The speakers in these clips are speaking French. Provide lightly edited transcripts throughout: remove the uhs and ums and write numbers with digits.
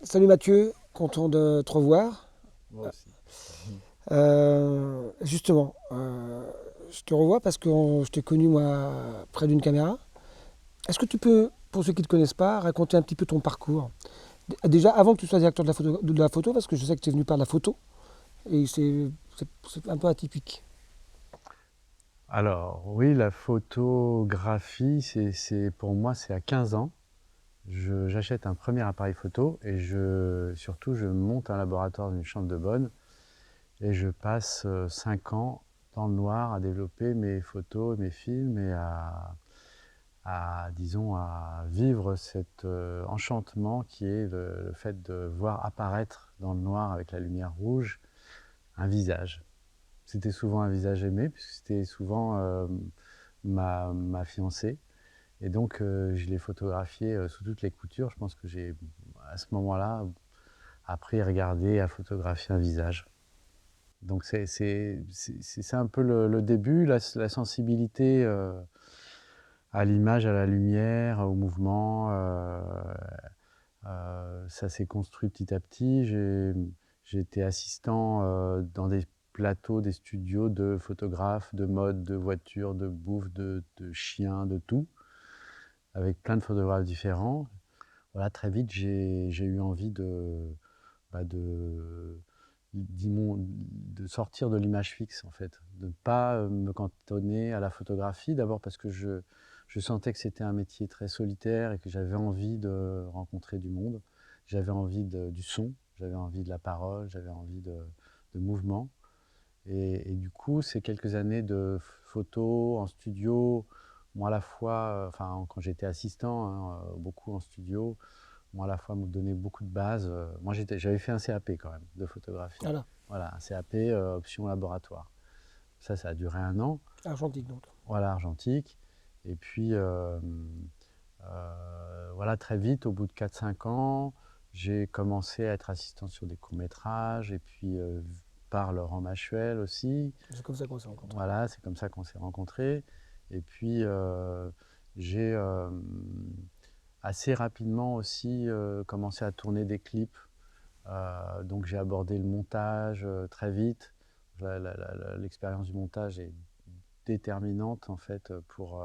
Salut Mathieu, content de te revoir. Moi aussi. Justement, je te revois parce que je t'ai connu moi près d'une caméra. Est-ce que tu peux, pour ceux qui ne te connaissent pas, raconter un petit peu ton parcours? Déjà avant que tu sois directeur de la photo, parce que je sais que tu es venu par la photo et c'est un peu atypique. Alors, oui, la photographie, pour moi, c'est à 15 ans. J'achète un premier appareil photo et surtout, je monte un laboratoire d'une chambre de bonne et je passe 5 ans dans le noir à développer mes photos, mes films et disons, à vivre cet enchantement qui est le fait de voir apparaître dans le noir avec la lumière rouge un visage. C'était souvent un visage aimé, puisque c'était souvent ma fiancée. Et donc, je l'ai photographiée sous toutes les coutures. Je pense que j'ai, à ce moment-là, appris à regarder, à photographier un visage. Donc, c'est un peu le début, la sensibilité à l'image, à la lumière, au mouvement. Ça s'est construit petit à petit. J'ai été assistant dans des plateaux, des studios de photographes, de mode, de voitures, de bouffe, de chiens, de tout, avec plein de photographes différents. Voilà, très vite, j'ai eu envie bah, de, de sortir de l'image fixe, en fait, de ne pas me cantonner à la photographie. D'abord parce que je sentais que c'était un métier très solitaire et que j'avais envie de rencontrer du monde. J'avais envie du son, j'avais envie de la parole, j'avais envie de mouvement. Et du coup, ces quelques années de photo en studio, moi à la fois, enfin quand j'étais assistant, hein, beaucoup en studio, moi à la fois me donner beaucoup de bases. Moi j'avais fait un CAP quand même de photographie. Voilà, Voilà, un CAP option laboratoire. Ça a duré un an. argentique donc. Voilà, argentique. Et puis voilà, très vite, au bout de 4 5 ans, j'ai commencé à être assistant sur des courts-métrages et puis par Laurent Machuel aussi. C'est comme ça qu'on s'est rencontrés. Voilà, c'est comme ça qu'on s'est rencontrés. Et puis, j'ai assez rapidement aussi commencé à tourner des clips. Donc, j'ai abordé le montage très vite. L'expérience du montage est déterminante en fait pour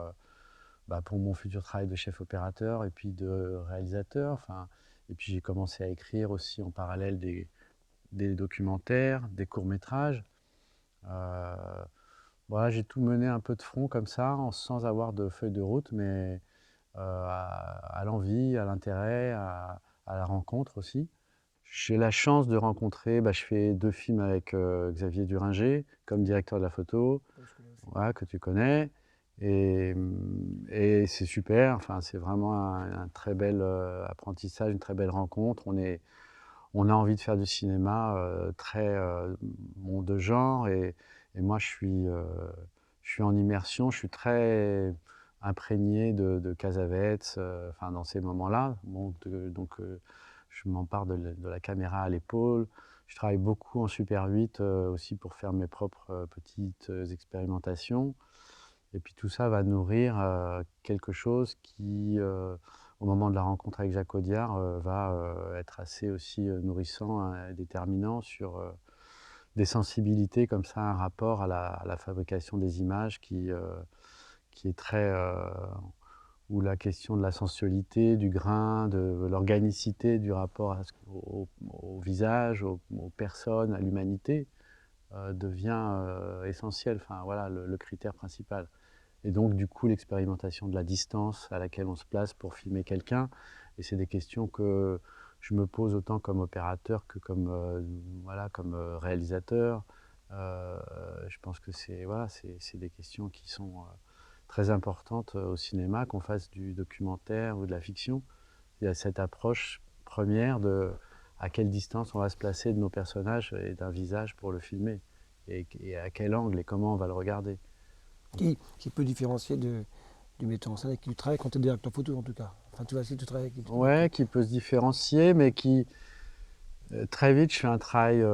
mon futur travail de chef opérateur et puis de réalisateur. Enfin, et puis j'ai commencé à écrire aussi en parallèle des documentaires, des courts-métrages. Euh, Voilà, j'ai tout mené un peu de front comme ça, sans avoir de feuille de route, mais à l'envie, à l'intérêt, à la rencontre aussi. J'ai la chance de rencontrer, je fais 2 films avec Xavier Duringer comme directeur de la photo, Ouais, je connais aussi. voilà, que tu connais. Et c'est super, enfin, c'est vraiment un très bel apprentissage, une très belle rencontre. On a envie de faire du cinéma très de genre et moi je suis en immersion, je suis très imprégné de Cassavetes enfin, dans ces moments-là. Bon, donc je m'empare de la caméra à l'épaule. Je travaille beaucoup en Super 8 aussi pour faire mes propres petites expérimentations. Et puis tout ça va nourrir quelque chose qui, au moment de la rencontre avec Jacques Audiard, va être assez aussi nourrissant, hein, et déterminant sur des sensibilités comme ça, un rapport à la fabrication des images qui est très... où la question de la sensualité, du grain, de l'organicité du rapport au visage, aux personnes, à l'humanité, devient essentiel, enfin voilà, le critère principal. Et donc, du coup, l'expérimentation de la distance à laquelle on se place pour filmer quelqu'un. Et c'est des questions que je me pose autant comme opérateur que comme, voilà, comme réalisateur. Euh, je pense que voilà, c'est des questions qui sont très importantes au cinéma, qu'on fasse du documentaire ou de la fiction. Il y a cette approche première de à quelle distance on va se placer de nos personnages et d'un visage pour le filmer. Et à quel angle et comment on va le regarder. Qui peut différencier du metteur en scène avec qui tu travailles quand tu es directeur photo en tout cas. Enfin, tu vois, si tu travailles avec Ouais, qui peut se différencier, mais qui très vite, je fais un travail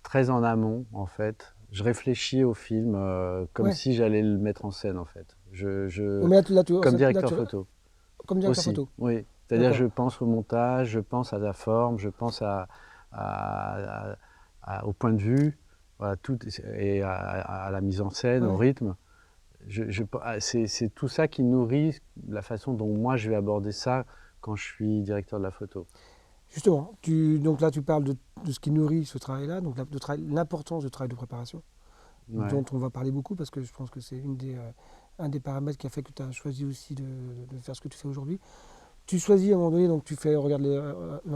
très en amont, en fait. Je réfléchis au film comme ouais. si j'allais le mettre en scène, en fait. Mais là, Comme directeur photo comme directeur aussi, photo. oui. C'est-à-dire, D'accord. je pense au montage, je pense à la forme, je pense à- au point de vue, voilà, tout, et à la mise en scène, au Ouais. rythme. C'est tout ça qui nourrit la façon dont moi je vais aborder ça quand je suis directeur de la photo. Justement, donc là tu parles de ce qui nourrit ce travail-là, donc l'importance du travail de préparation, Ouais. dont on va parler beaucoup parce que je pense que c'est un des paramètres qui a fait que tu as choisi aussi de faire ce que tu fais aujourd'hui. Tu choisis à un moment donné, donc tu fais non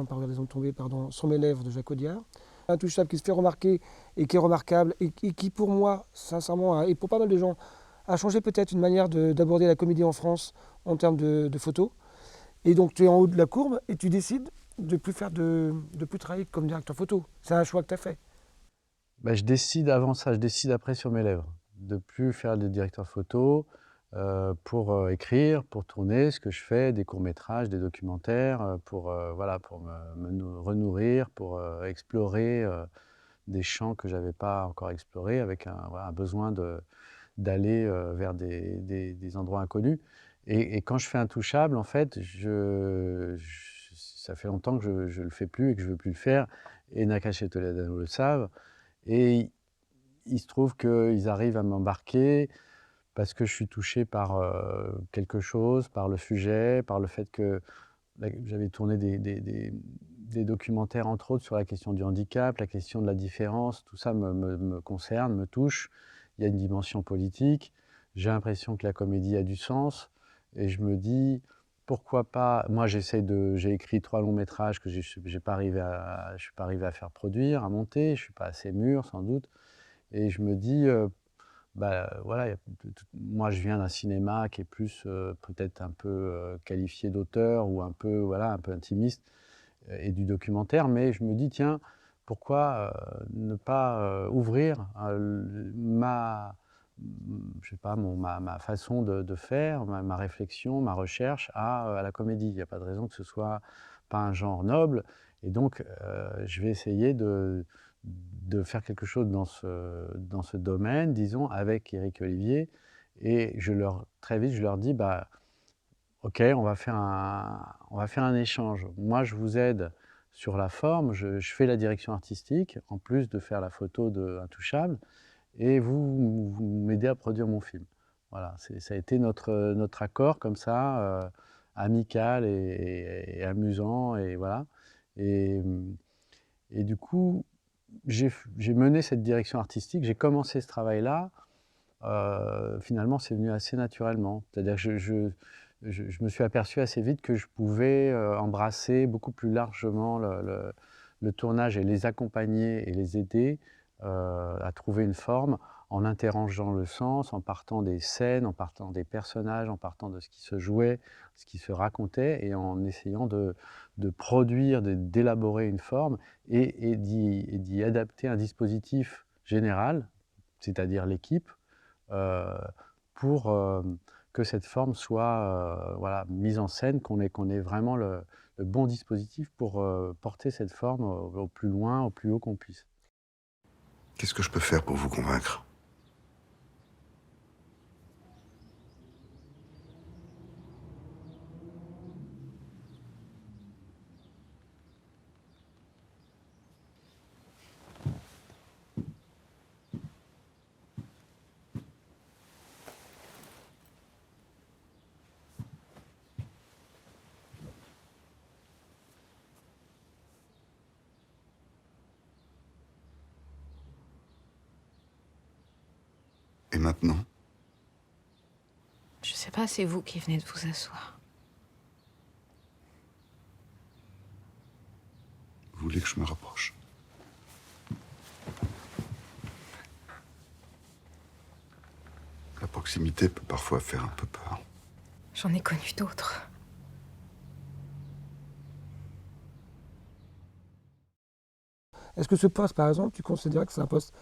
pas Regarde les ondes tomber, pardon, Sur mes lèvres de Jacques Audiard. Intouchable qui se fait remarquer et qui est remarquable et qui pour moi, sincèrement, et pour pas mal de gens, a changé peut-être une manière d'aborder la comédie en France en termes de photos. Et donc tu es en haut de la courbe et tu décides de plus travailler comme directeur photo. C'est un choix que tu as fait. Bah, je décide avant ça, je décide après sur mes lèvres, de plus faire de directeur photo, pour écrire, pour tourner ce que je fais, des courts-métrages, des documentaires, pour, voilà, pour renourrir, pour explorer des champs que j'avais pas encore explorés, avec voilà, un besoin d'aller vers des endroits inconnus. Et quand je fais Intouchable, en fait, ça fait longtemps que je le fais plus et que je veux plus le faire, et Nakache et Toledano le savent. Et il se trouve qu'ils arrivent à m'embarquer parce que je suis touché par quelque chose, par le sujet, par le fait que j'avais tourné des documentaires, entre autres, sur la question du handicap, la question de la différence. Tout ça me concerne, me touche. Il y a une dimension politique. J'ai l'impression que la comédie a du sens. Et je me dis, pourquoi pas. Moi, j'ai écrit 3 longs métrages que je ne suis pas arrivé à faire produire, à monter. Je ne suis pas assez mûr, sans doute. Et je me dis, bah, voilà, moi je viens d'un cinéma qui est plus peut-être un peu qualifié d'auteur ou un peu, voilà, un peu intimiste, et du documentaire, mais je me dis, tiens, pourquoi ne pas ouvrir je sais pas, ma façon de faire, ma réflexion, ma recherche à la comédie. Il n'y a pas de raison que ce soit pas un genre noble. Et donc, je vais essayer de faire quelque chose dans ce domaine, disons, avec Éric Olivier. Et très vite, je leur dis, bah, OK, on va faire un échange. Moi, je vous aide sur la forme, je fais la direction artistique, en plus de faire la photo de Intouchable, et vous m'aidez à produire mon film. Voilà, ça a été notre accord comme ça, amical et amusant, et voilà. Et, et du coup, j'ai mené cette direction artistique, j'ai commencé ce travail-là. Finalement, c'est venu assez naturellement. C'est-à-dire que je me suis aperçu assez vite que je pouvais embrasser beaucoup plus largement le tournage et les accompagner et les aider à trouver une forme, en interrogeant le sens, en partant des scènes, en partant des personnages, en partant de ce qui se jouait, ce qui se racontait, et en essayant de produire, d'élaborer une forme et d'y adapter un dispositif général, c'est-à-dire l'équipe, euh, pour que cette forme soit voilà, mise en scène, qu'on ait vraiment le bon dispositif pour porter cette forme au plus loin, au plus haut qu'on puisse. Qu'est-ce que je peux faire pour vous convaincre? Et maintenant? Je sais pas, c'est vous qui venez de vous asseoir. Vous voulez que je me rapproche? La proximité peut parfois faire un peu peur. J'en ai connu d'autres. Est-ce que ce poste, par exemple, tu considères que c'est un poste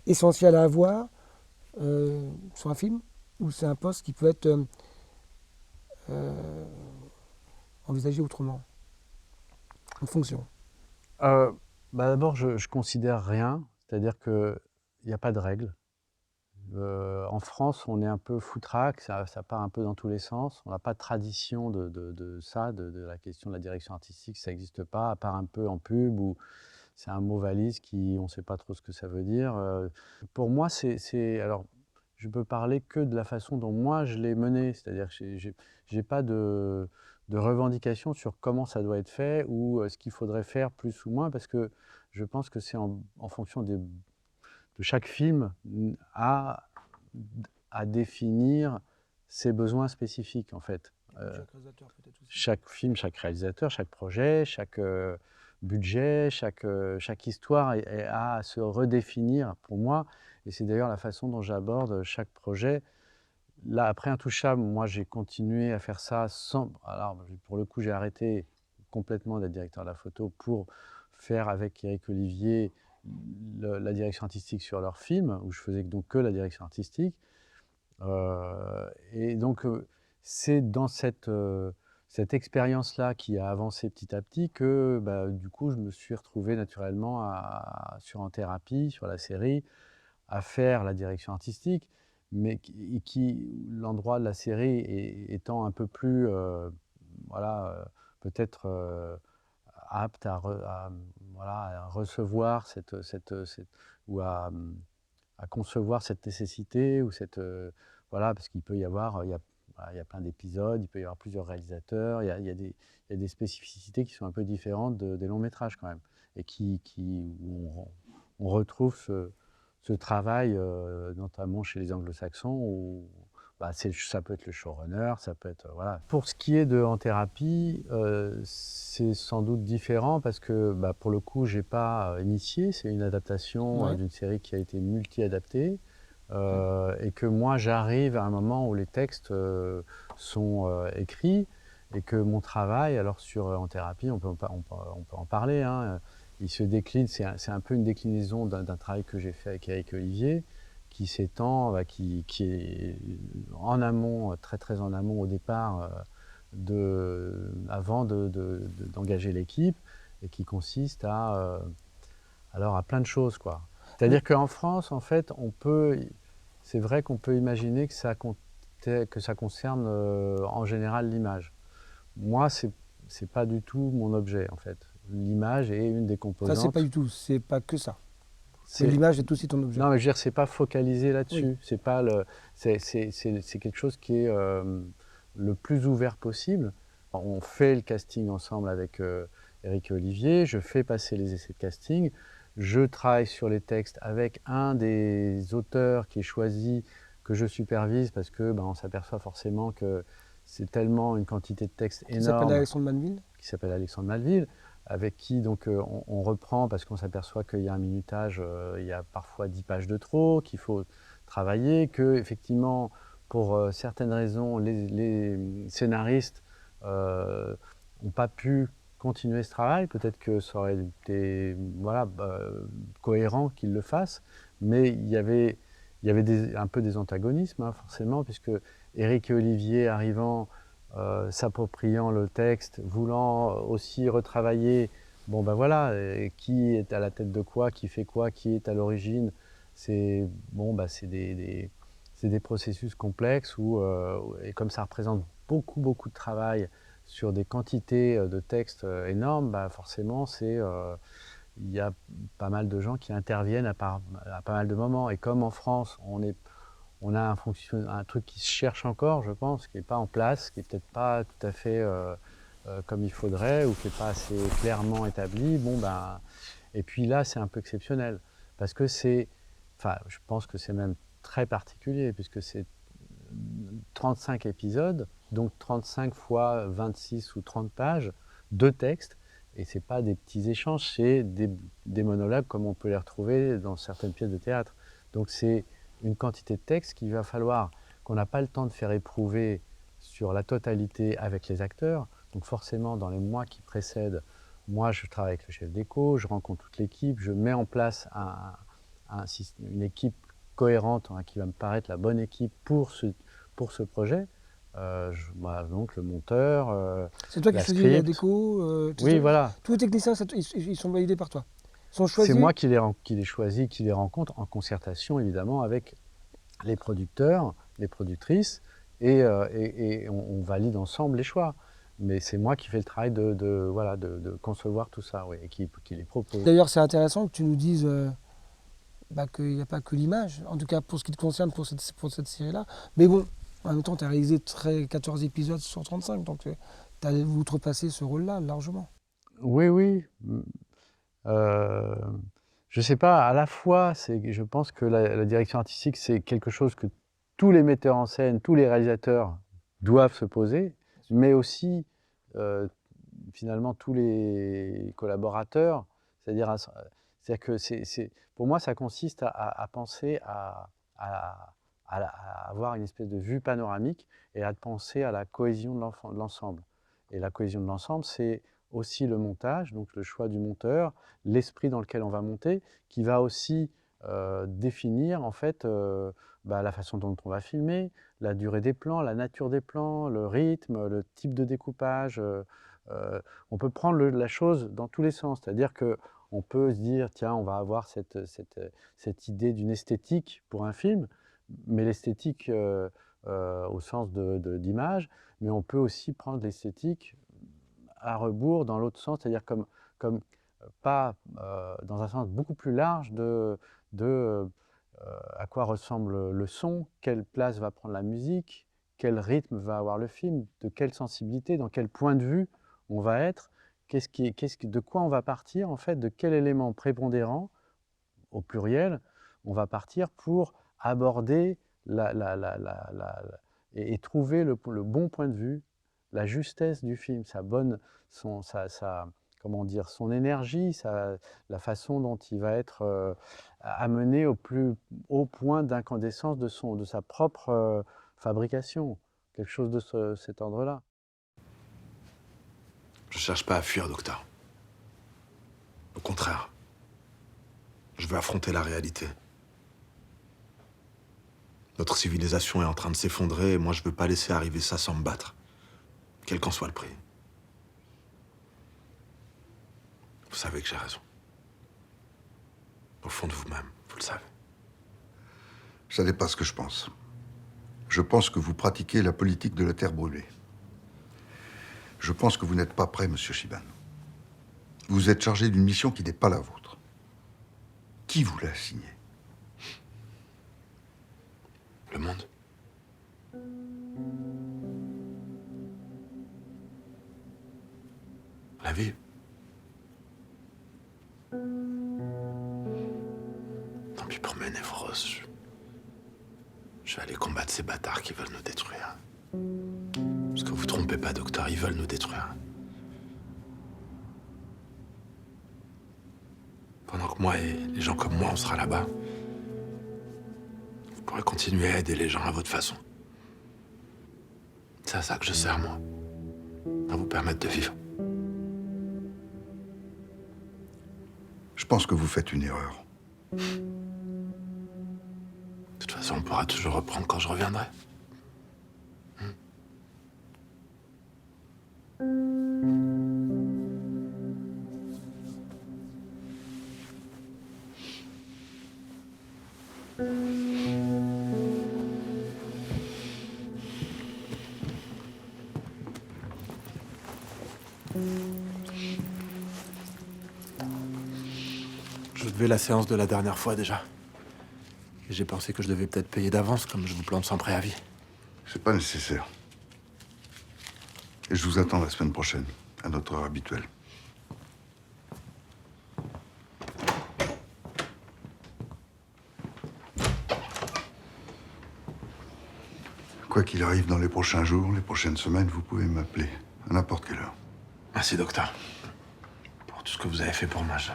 essentiel à avoir sur un film, ou c'est un poste qui peut être euh, envisagé autrement, en fonction? Bah, d'abord, je considère rien, c'est-à-dire qu'il n'y a pas de règle. En France, on est un peu foutraque, ça part un peu dans tous les sens. On n'a pas de tradition ça, de la question de la direction artistique, ça n'existe pas, à part un peu en pub où c'est un mot valise on ne sait pas trop ce que ça veut dire. Pour moi, alors, je peux parler que de la façon dont moi je l'ai mené, c'est-à-dire que j'ai pas de revendication sur comment ça doit être fait ou ce qu'il faudrait faire plus ou moins, parce que je pense que c'est en fonction de chaque film à définir ses besoins spécifiques, en fait. Chaque réalisateur peut-être aussi. Chaque film, chaque réalisateur, chaque projet, chaque budget, chaque histoire a à se redéfinir pour moi. Et c'est d'ailleurs la façon dont j'aborde chaque projet. Là, après Intouchable, moi, j'ai continué à faire ça sans... Alors, pour le coup, j'ai arrêté complètement d'être directeur de la photo pour faire avec Éric Olivier la direction artistique sur leur film, où je faisais donc que la direction artistique. Et donc, c'est dans cette expérience-là qui a avancé petit à petit que, du coup, je me suis retrouvé naturellement sur En Thérapie, sur la série, à faire la direction artistique, mais l'endroit de la série étant un peu plus, peut-être apte à recevoir ou à concevoir cette nécessité ou parce qu'il peut y avoir, il y a plein d'épisodes, il peut y avoir plusieurs réalisateurs, il y a des spécificités qui sont un peu différentes des longs métrages quand même, et où on retrouve ce travail, notamment chez les anglo-saxons, où ça peut être le showrunner, ça peut être... Voilà. Pour ce qui est de En Thérapie, c'est sans doute différent parce que pour le coup, je n'ai pas initié, c'est une adaptation d'une série qui a été multi-adaptée, et que moi, j'arrive à un moment où les textes sont écrits et que mon travail, alors En Thérapie, on peut en parler, hein, il se décline, c'est un peu une déclinaison d'un travail que j'ai fait avec Éric Olivier, qui s'étend, qui est en amont, très très en amont au départ, avant d'engager l'équipe, et qui consiste à plein de choses, quoi. C'est-à-dire qu'en France, en fait, c'est vrai qu'on peut imaginer que ça concerne en général l'image. Moi, c'est pas du tout mon objet, en fait. L'image est une des composantes. Ça, c'est pas du tout, c'est pas que ça. L'image est aussi ton objet. Non, mais je veux dire, c'est pas focalisé là-dessus. Oui. C'est quelque chose qui est le plus ouvert possible. On fait le casting ensemble avec Éric et Olivier. Je fais passer les essais de casting. Je travaille sur les textes avec un des auteurs qui est choisi, que je supervise, parce que on s'aperçoit forcément que c'est tellement une quantité de textes énorme. Qui s'appelle Alexandre Manville. Qui s'appelle Alexandre Manville, avec qui donc, on reprend parce qu'on s'aperçoit qu'il y a un minutage, il y a parfois 10 pages de trop, qu'il faut travailler, que effectivement, pour certaines raisons, les scénaristes n'ont pas pu continuer ce travail. Peut-être que ça aurait été cohérent qu'ils le fassent, mais il y avait un peu des antagonismes, hein, forcément, puisque Éric et Olivier arrivant, s'appropriant le texte, voulant aussi retravailler, qui est à la tête de quoi, qui fait quoi, qui est à l'origine, c'est des processus complexes et comme ça représente beaucoup de travail sur des quantités de textes énormes, forcément il y a pas mal de gens qui interviennent à pas mal de moments. Et comme en France, on a un truc qui se cherche encore, je pense, qui n'est pas en place, qui n'est peut-être pas tout à fait comme il faudrait, ou qui n'est pas assez clairement établi, et puis là, c'est un peu exceptionnel, parce que je pense que c'est même très particulier, puisque c'est 35 épisodes, donc 35 fois 26 ou 30 pages de texte, et ce n'est pas des petits échanges, c'est des monologues comme on peut les retrouver dans certaines pièces de théâtre. Donc c'est une quantité de texte qu'il va falloir, qu'on n'a pas le temps de faire éprouver sur la totalité avec les acteurs. Donc forcément, dans les mois qui précèdent, moi je travaille avec le chef d'écho, je rencontre toute l'équipe, je mets en place une équipe cohérente, hein, qui va me paraître la bonne équipe pour ce projet. Donc le monteur, c'est toi qui choisis la déco. Oui, voilà. Tous les techniciens, ils sont validés par toi. Ils sont choisis. C'est moi qui les choisis, qui les rencontre en concertation évidemment avec les producteurs, les productrices, et on valide ensemble les choix. Mais c'est moi qui fais le travail voilà, de concevoir tout ça, oui, et qui les propose. D'ailleurs, c'est intéressant que tu nous dises qu'il n'y a pas que l'image, en tout cas pour ce qui te concerne pour cette série-là. Mais bon, en même temps, tu as réalisé 14 épisodes sur 35, donc tu as outrepassé ce rôle-là largement. Oui, oui. Je sais pas, à la fois, je pense que la direction artistique, c'est quelque chose que tous les metteurs en scène, tous les réalisateurs doivent se poser, mais aussi, finalement, tous les collaborateurs. C'est-à-dire que pour moi, ça consiste à penser à avoir une espèce de vue panoramique et à penser à la cohésion de l'ensemble. Et la cohésion de l'ensemble, c'est aussi le montage, donc le choix du monteur, l'esprit dans lequel on va monter, qui va aussi définir en fait la façon dont on va filmer, la durée des plans, la nature des plans, le rythme, le type de découpage. On peut prendre la chose dans tous les sens, c'est-à-dire qu'on peut se dire, tiens, on va avoir cette idée d'une esthétique pour un film, mais l'esthétique au sens d'image, mais on peut aussi prendre l'esthétique à rebours dans l'autre sens, c'est-à-dire comme pas dans un sens beaucoup plus large de à quoi ressemble le son, quelle place va prendre la musique, quel rythme va avoir le film, de quelle sensibilité, dans quel point de vue on va être, de quoi on va partir en fait, de quel élément prépondérant au pluriel on va partir pour aborder et trouver le bon point de vue, la justesse du film, comment dire, son énergie, la façon dont il va être amené au plus haut point d'incandescence de sa propre fabrication, quelque chose de cet ordre-là. Je cherche pas à fuir, docteur. Au contraire. Je veux affronter la réalité. Notre civilisation est en train de s'effondrer et moi je veux pas laisser arriver ça sans me battre. Quel qu'en soit le prix. Vous savez que j'ai raison. Au fond de vous-même, vous le savez. Ça n'est pas ce que je pense. Je pense que vous pratiquez la politique de la terre brûlée. Je pense que vous n'êtes pas prêt, monsieur Shiban. Vous êtes chargé d'une mission qui n'est pas la vôtre. Qui vous l'a assignée? Le monde. La vie. Tant pis pour mes névroses. Je vais aller combattre ces bâtards qui veulent nous détruire. Parce que vous trompez pas, docteur, ils veulent nous détruire. Pendant que moi et les gens comme moi, on sera là-bas, vous pourrez continuer à aider les gens à votre façon. C'est à ça que je sers, moi. À vous permettre de vivre. Je pense que vous faites une erreur. De toute façon, on pourra toujours reprendre quand je reviendrai. Je devais la séance de la dernière fois déjà. Et j'ai pensé que je devais peut-être payer d'avance, comme je vous plante sans préavis. C'est pas nécessaire. Et je vous attends la semaine prochaine, à notre heure habituelle. Quoi qu'il arrive dans les prochains jours, les prochaines semaines, vous pouvez m'appeler à n'importe quelle heure. Merci, docteur. Pour tout ce que vous avez fait pour moi, j'ai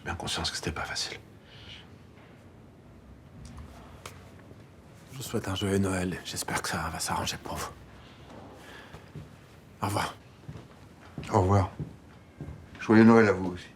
bien conscience que c'était pas facile. Je vous souhaite un joyeux Noël et j'espère que ça va s'arranger pour vous. Au revoir. Au revoir. Joyeux Noël à vous aussi.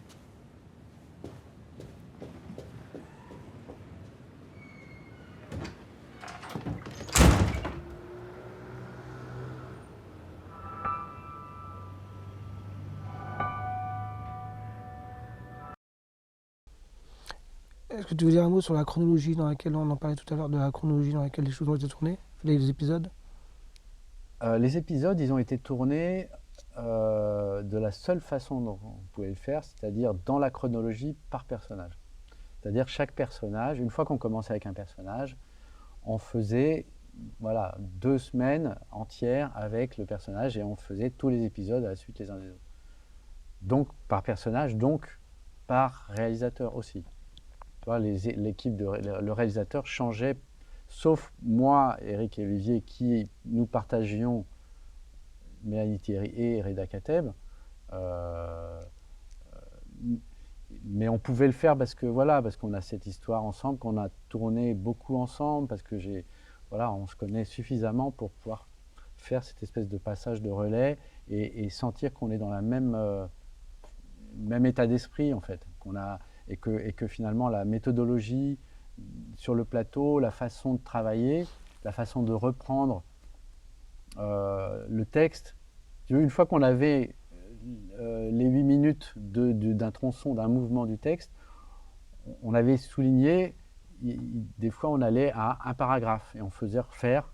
Est-ce que tu veux dire un mot sur la chronologie dans laquelle on en parlait tout à l'heure, de la chronologie dans laquelle les choses ont été tournées, les épisodes? Les épisodes, ils ont été tournés de la seule façon dont on pouvait le faire, c'est-à-dire dans la chronologie par personnage. C'est-à-dire chaque personnage, une fois qu'on commençait avec un personnage, on faisait voilà, 2 semaines entières avec le personnage et on faisait tous les épisodes à la suite les uns des autres. Donc par personnage, donc par réalisateur aussi. Tu vois, l'équipe le réalisateur changeait, sauf moi, Eric et Olivier, qui nous partagions Mélanie Thierry et Reda Kateb. Mais on pouvait le faire parce que voilà, parce qu'on a cette histoire ensemble, qu'on a tourné beaucoup ensemble, parce que voilà, on se connaît suffisamment pour pouvoir faire cette espèce de passage de relais et sentir qu'on est dans la même état d'esprit en fait, et que finalement la méthodologie sur le plateau, la façon de travailler, la façon de reprendre le texte. Une fois qu'on avait les 8 minutes d'un tronçon, d'un mouvement du texte, on avait souligné, des fois on allait à un paragraphe et on faisait refaire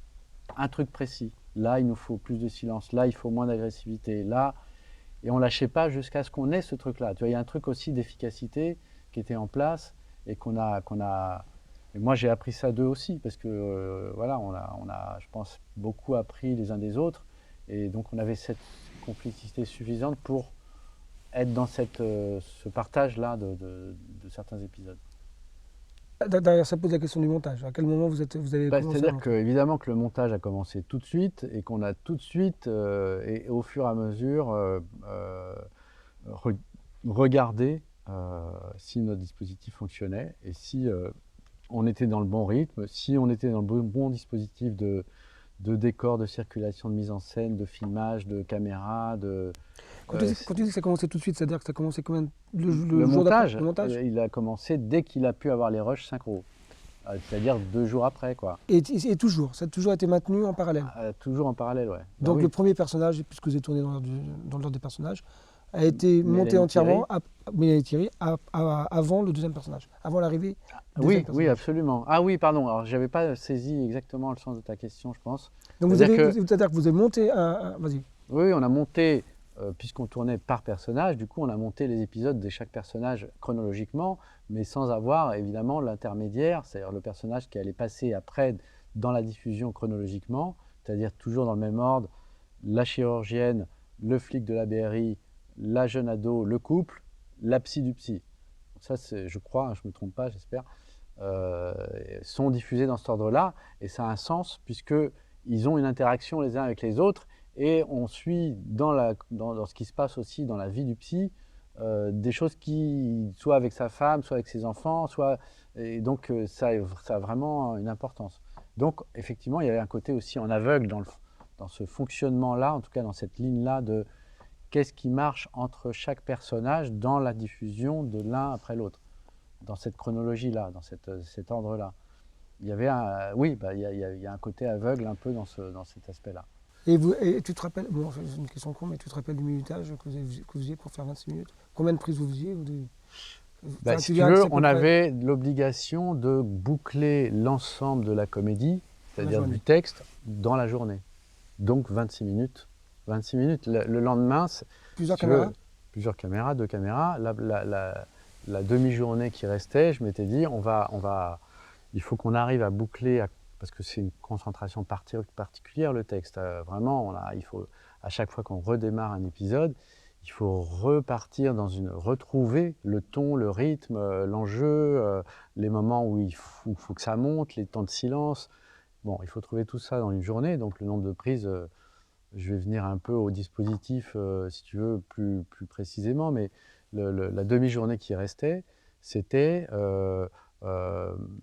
un truc précis. Là, il nous faut plus de silence, là, il faut moins d'agressivité, là, et on ne lâchait pas jusqu'à ce qu'on ait ce truc-là. Tu vois, il y a un truc aussi d'efficacité qui était en place et qu'on a. Et moi, j'ai appris ça d'eux aussi parce que voilà, on a, je pense, beaucoup appris les uns des autres et donc on avait cette complicité suffisante pour être dans ce partage-là de certains épisodes. Derrière, ça pose la question du montage. À quel moment vous avez commencé C'est-à-dire évidemment que le montage a commencé tout de suite et qu'on a tout de suite, et au fur et à mesure, regardé si notre dispositif fonctionnait et si on était dans le bon rythme, si on était dans le bon dispositif de décor, de circulation, de mise en scène, de filmage, de caméra, Quand tu dis que ça a commencé tout de suite, c'est-à-dire que ça a commencé combien le jour montage, le montage il a commencé dès qu'il a pu avoir les rushs synchro, c'est-à-dire 2 jours après, quoi. Et toujours, ça a toujours été maintenu en parallèle. Toujours en parallèle, ouais. Donc oui. le premier personnage, puisque vous êtes tourné dans l'ordre des personnages, a été monté Mélanie entièrement Mélanie Thierry avant le deuxième personnage, avant l'arrivée du deuxième personnage. Oui, absolument. Ah oui, pardon, alors j'avais pas saisi exactement le sens de ta question, je pense. Donc c'est-à-dire que vous avez monté Vas-y. Oui, on a monté, puisqu'on tournait par personnage, du coup on a monté les épisodes de chaque personnage chronologiquement, mais sans avoir évidemment l'intermédiaire, c'est-à-dire le personnage qui allait passer après dans la diffusion chronologiquement, c'est-à-dire toujours dans le même ordre, la chirurgienne, le flic de la BRI, la jeune ado, le couple, la psy du psy. Ça, je crois, je ne me trompe pas, j'espère, sont diffusés dans cet ordre-là, et ça a un sens puisqu'ils ont une interaction les uns avec les autres, et on suit dans ce qui se passe aussi dans la vie du psy, des choses qui, soit avec sa femme, soit avec ses enfants, et donc ça a vraiment une importance. Donc effectivement, il y avait un côté aussi en aveugle dans ce fonctionnement-là, en tout cas dans cette ligne-là de qu'est-ce qui marche entre chaque personnage dans la diffusion de l'un après l'autre, dans cette chronologie-là, dans cet ordre-là. Il y avait il y a un côté aveugle un peu dans cet aspect-là. Et tu te rappelles, bon c'est une question con, mais tu te rappelles du minutage que vous faisiez pour faire 26 minutes? Combien de prises vous faisiez Si tu veux, on avait l'obligation de boucler l'ensemble de la comédie, c'est-à-dire du texte, dans la journée. Donc 26 minutes. 26 minutes. Le lendemain, plusieurs caméras, 2 caméras. La demi-journée qui restait, je m'étais dit, il faut qu'on arrive à boucler, parce que c'est une concentration particulière le texte. Vraiment, il faut, à chaque fois qu'on redémarre un épisode, il faut retrouver le ton, le rythme, l'enjeu, les moments où il faut que ça monte, les temps de silence. Bon, il faut trouver tout ça dans une journée, donc le nombre de prises, je vais venir un peu au dispositif, si tu veux, plus précisément, mais la demi-journée qui restait, c'était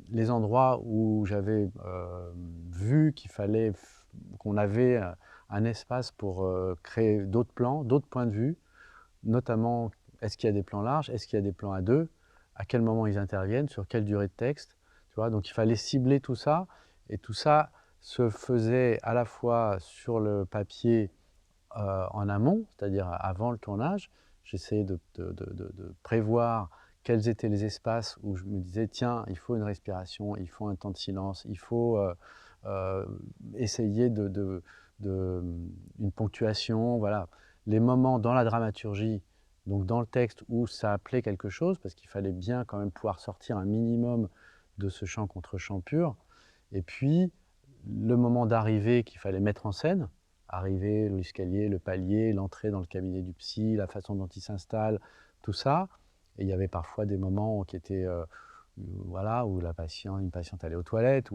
les endroits où j'avais vu qu'on avait un espace pour créer d'autres plans, d'autres points de vue, notamment est-ce qu'il y a des plans larges, est-ce qu'il y a des plans à 2, à quel moment ils interviennent, sur quelle durée de texte, tu vois, donc il fallait cibler tout ça, et tout ça se faisait à la fois sur le papier en amont, c'est-à-dire avant le tournage. J'essayais de prévoir quels étaient les espaces où je me disais, tiens, il faut une respiration, il faut un temps de silence, il faut essayer une ponctuation, voilà. Les moments dans la dramaturgie, donc dans le texte où ça appelait quelque chose, parce qu'il fallait bien quand même pouvoir sortir un minimum de ce chant contre chant pur. Et puis, le moment d'arrivée qu'il fallait mettre en scène, arriver, l'escalier, le palier, l'entrée dans le cabinet du psy, la façon dont il s'installe, tout ça. Et il y avait parfois des moments qui étaient, voilà, où une patiente allait aux toilettes,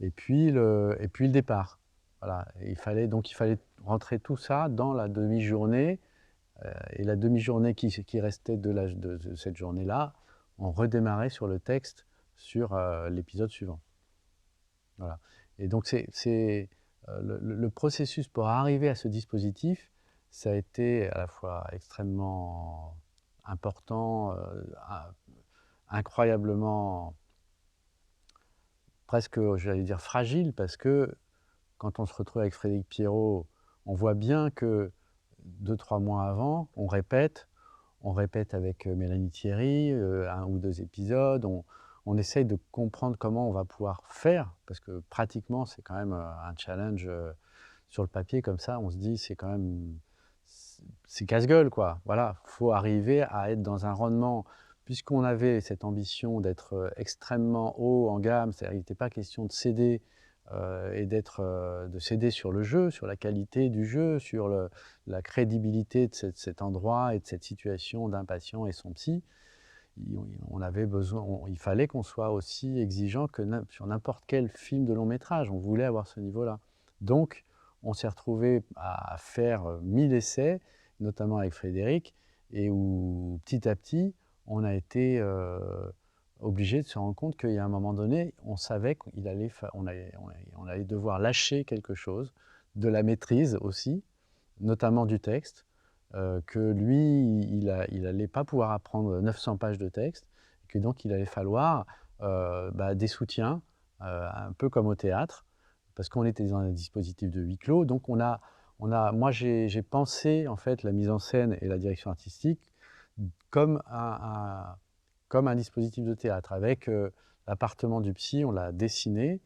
et puis le départ. Voilà. Et il fallait rentrer tout ça dans la demi-journée. Et la demi-journée qui restait de cette journée-là, on redémarrait sur le texte sur l'épisode suivant. Voilà. Et donc le processus pour arriver à ce dispositif, ça a été à la fois extrêmement important, incroyablement, presque, j'allais dire, fragile, parce que quand on se retrouve avec Frédéric Pierrot, on voit bien que 2-3 mois avant, on répète avec Mélanie Thierry, 1 ou 2 épisodes, on essaye de comprendre comment on va pouvoir faire, parce que pratiquement, c'est quand même un challenge sur le papier, comme ça, on se dit, c'est quand même, c'est casse-gueule, quoi. Voilà, il faut arriver à être dans un rendement, puisqu'on avait cette ambition d'être extrêmement haut en gamme, c'est-à-dire qu'il n'était pas question de céder, de céder sur le jeu, sur la qualité du jeu, sur la crédibilité de cet endroit et de cette situation d'un patient et son psy. Il fallait qu'on soit aussi exigeant que sur n'importe quel film de long métrage. On voulait avoir ce niveau-là. Donc, on s'est retrouvé à faire 1000 essais, notamment avec Frédéric, et où petit à petit, on a été obligé de se rendre compte qu'il y a un moment donné, on savait on allait devoir lâcher quelque chose, de la maîtrise aussi, notamment du texte, que lui, il n'allait pas pouvoir apprendre 900 pages de texte, et que donc il allait falloir des soutiens, un peu comme au théâtre, parce qu'on était dans un dispositif de huis clos. Donc moi j'ai pensé en fait la mise en scène et la direction artistique comme un dispositif de théâtre. Avec l'appartement du psy, on l'a dessiné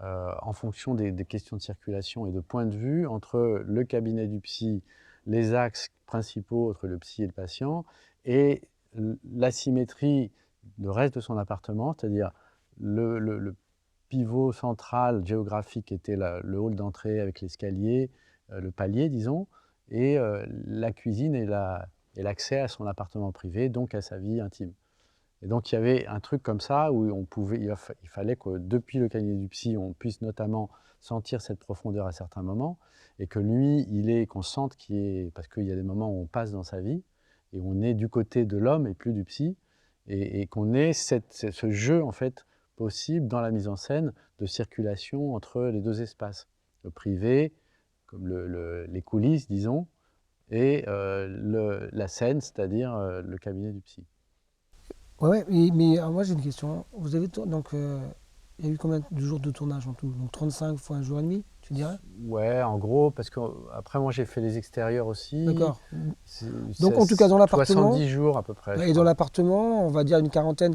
en fonction des questions de circulation et de point de vue entre le cabinet du psy, les axes principaux entre le psy et le patient, et l'asymétrie du reste de son appartement, c'est-à-dire le pivot central géographique était le hall d'entrée avec l'escalier, le palier, disons, et la cuisine et l'accès à son appartement privé, donc à sa vie intime. Et donc il y avait un truc comme ça où il fallait que depuis le cabinet du psy, on puisse notamment sentir cette profondeur à certains moments, et que lui, qu'on sente parce qu'il y a des moments où on passe dans sa vie, et on est du côté de l'homme et plus du psy, et qu'on ait ce jeu en fait possible dans la mise en scène de circulation entre les deux espaces, le privé, comme les coulisses, disons, et la scène, c'est-à-dire le cabinet du psy. Ouais, mais alors moi j'ai une question. Vous avez donc il y a eu combien de jours de tournage en tout? Donc 35 fois un jour et demi, tu dirais? Ouais, en gros, parce que après moi j'ai fait les extérieurs aussi. D'accord. Donc en tout cas dans l'appartement, 70 jours à peu près. et dans l'appartement, on va dire une quarantaine,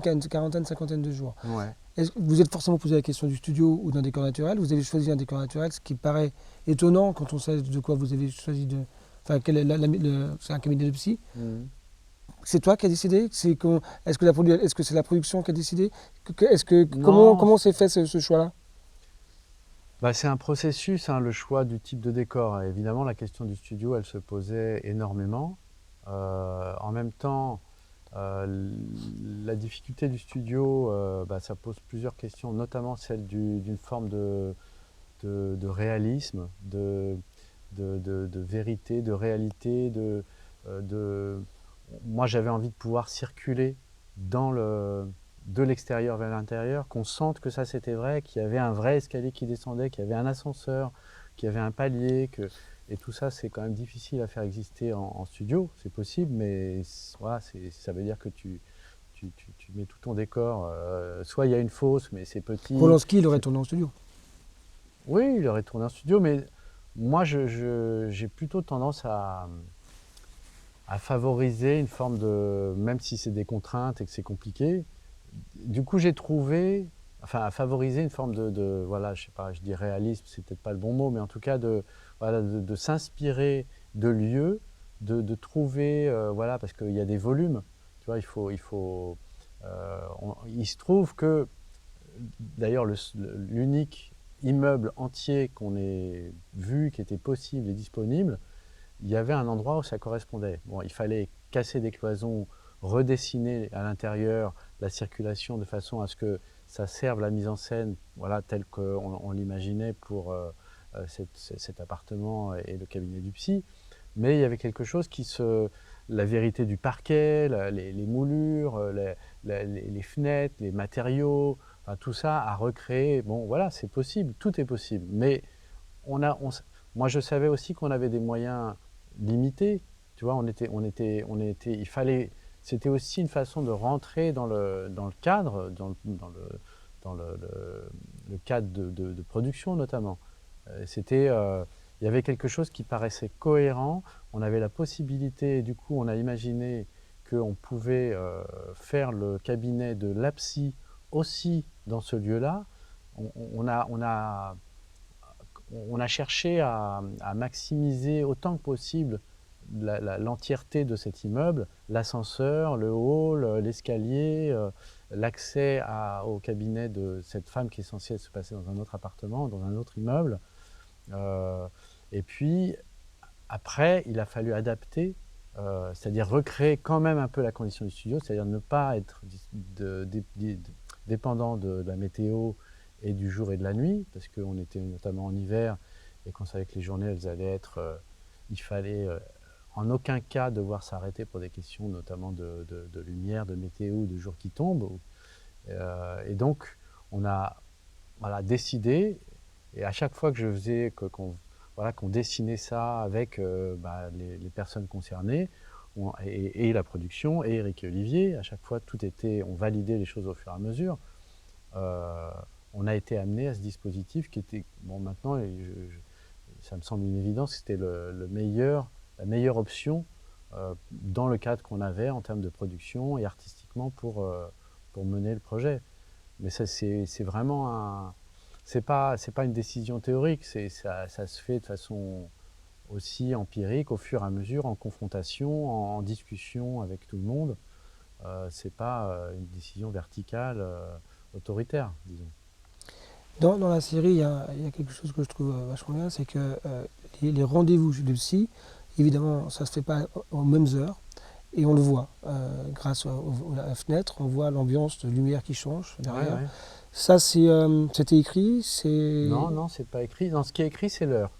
cinquantaine de jours. Ouais. Vous êtes forcément posé la question du studio ou d'un décor naturel. Vous avez choisi un décor naturel, ce qui paraît étonnant quand on sait de quoi vous avez choisi de. Enfin, c'est un cabinet de psy. C'est toi qui as décidé? Est-ce que c'est la production qui a décidé? Comment s'est fait ce choix-là? C'est un processus, le choix du type de décor. Évidemment, la question du studio, elle se posait énormément. En même temps, la difficulté du studio, ça pose plusieurs questions, notamment celle d'une forme de réalisme, de vérité, de réalité, moi, j'avais envie de pouvoir circuler de l'extérieur vers l'intérieur, qu'on sente que ça c'était vrai, qu'il y avait un vrai escalier qui descendait, qu'il y avait un ascenseur, qu'il y avait un palier, et tout ça c'est quand même difficile à faire exister en studio, c'est possible, mais voilà, ça veut dire que tu mets tout ton décor, soit il y a une fosse, mais c'est petit. Polanski, il aurait tourné en studio. Oui, il aurait tourné en studio, mais moi j'ai plutôt tendance à favoriser une forme de, même si c'est des contraintes et que c'est compliqué, du coup j'ai trouvé, enfin à favoriser une forme voilà, je sais pas, je dis réalisme, c'est peut-être pas le bon mot, mais en tout cas voilà, de s'inspirer de lieux, de trouver, voilà, parce qu'il y a des volumes, tu vois, il se trouve que, d'ailleurs, l'unique immeuble entier qu'on ait vu, qui était possible et disponible, il y avait un endroit où ça correspondait. Bon, il fallait casser des cloisons, redessiner à l'intérieur la circulation de façon à ce que ça serve la mise en scène, voilà, telle qu'on l'imaginait pour cet appartement et le cabinet du psy. Mais il y avait quelque chose la vérité du parquet, les moulures, les fenêtres, les matériaux, enfin, tout ça à recréer. Bon, voilà, c'est possible, tout est possible. Mais moi, je savais aussi qu'on avait des moyens limités. Tu vois, c'était aussi une façon de rentrer dans le cadre, le cadre de production notamment. Il y avait quelque chose qui paraissait cohérent. On avait la possibilité, du coup, on a imaginé qu'on pouvait faire le cabinet de l'APSI aussi dans ce lieu-là. On a cherché à maximiser autant que possible l'entièreté de cet immeuble, l'ascenseur, le hall, l'escalier, l'accès au cabinet de cette femme qui est censée se passer dans un autre appartement, dans un autre immeuble. Et puis, après, il a fallu adapter, c'est-à-dire recréer quand même un peu la condition du studio, c'est-à-dire ne pas être dépendant de la météo et du jour et de la nuit, parce qu'on était notamment en hiver et qu'on savait que les journées, elles allaient être... il fallait en aucun cas devoir s'arrêter pour des questions notamment de lumière, de météo, de jour qui tombe. Et donc, on a décidé, et à chaque fois que je faisais, qu'on dessinait ça avec les personnes concernées, et la production, et Eric et Olivier, à chaque fois, on validait les choses au fur et à mesure. On a été amené à ce dispositif qui était, bon, maintenant, ça me semble une évidence, c'était la meilleure option dans le cadre qu'on avait en termes de production et artistiquement pour mener le projet. Mais ça, c'est vraiment c'est pas une décision théorique, ça se fait de façon aussi empirique, au fur et à mesure, en confrontation, en discussion avec tout le monde. C'est pas une décision verticale, autoritaire, disons. Dans la série, il y a quelque chose que je trouve vachement bien, c'est que les rendez-vous de psy, évidemment, ça ne se fait pas aux mêmes heures, et on le voit. Grâce à la fenêtre, on voit l'ambiance de lumière qui change derrière. Ouais. Ça, c'était écrit, c'est... Non, c'est pas écrit. Dans ce qui est écrit, c'est l'heure.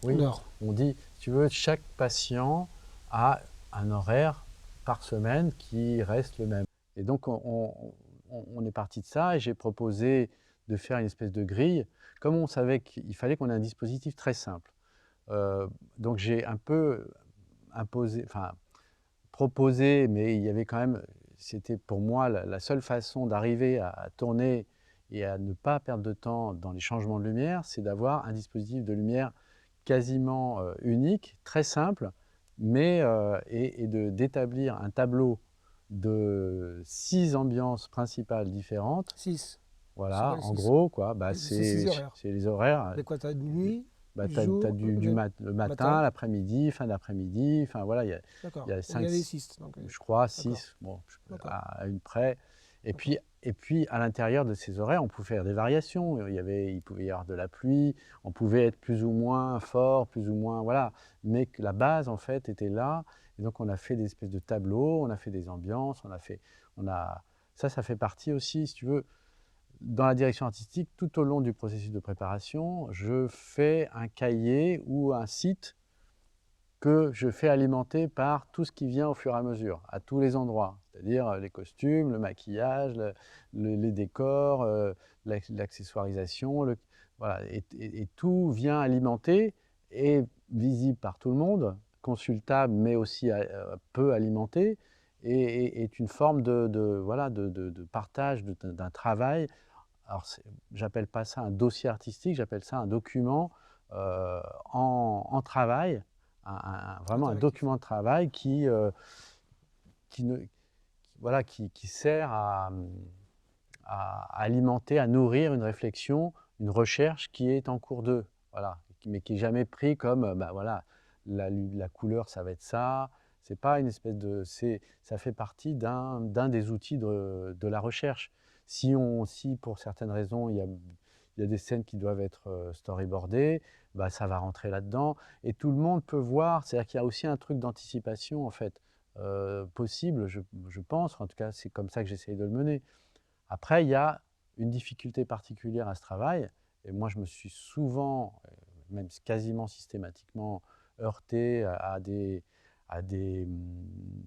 Oui. L'heure. On dit, si tu veux, chaque patient a un horaire par semaine qui reste le même. Et donc, on est parti de ça et j'ai proposé de faire une espèce de grille. Comme on savait qu'il fallait qu'on ait un dispositif très simple. Donc, j'ai un peu proposé, mais il y avait quand même, c'était pour moi la seule façon d'arriver à tourner et à ne pas perdre de temps dans les changements de lumière, c'est d'avoir un dispositif de lumière quasiment unique, très simple, mais d'établir un tableau de 6 ambiances principales différentes. 6. Voilà, en 6. gros, quoi. C'est les horaires. C'est quoi, t'as de nuit, Tu as le matin, l'après-midi, fin d'après-midi, enfin voilà, il y a 5, il y avait 6. je crois, 6, bon, à une près. Et puis, à l'intérieur de ces horaires, on pouvait faire des variations. Il pouvait y avoir de la pluie, on pouvait être plus ou moins fort, plus ou moins, voilà. Mais que la base, en fait, était là. Et donc, on a fait des espèces de tableaux, on a fait des ambiances, ça fait partie aussi, si tu veux, dans la direction artistique, tout au long du processus de préparation, je fais un cahier ou un site que je fais alimenter par tout ce qui vient au fur et à mesure, à tous les endroits, c'est-à-dire les costumes, le maquillage, les décors, l'accessoirisation, voilà, et tout vient alimenter et visible par tout le monde, consultable mais aussi peu alimenté, et est une forme de partage d'un travail. Alors, j'appelle pas ça un dossier artistique, j'appelle ça un document en travail, vraiment un document de travail qui sert à alimenter, à nourrir une réflexion, une recherche qui est en cours d'eux, voilà, mais qui n'est jamais pris comme, voilà, la couleur, ça va être ça. C'est pas une espèce de, ça fait partie d'un des outils de la recherche. Si pour certaines raisons, il y a des scènes qui doivent être storyboardées, ça va rentrer là-dedans. Et tout le monde peut voir, c'est-à-dire qu'il y a aussi un truc d'anticipation, en fait, possible, je pense, en tout cas, c'est comme ça que j'essaye de le mener. Après, il y a une difficulté particulière à ce travail, et moi je me suis souvent, même quasiment systématiquement, heurté des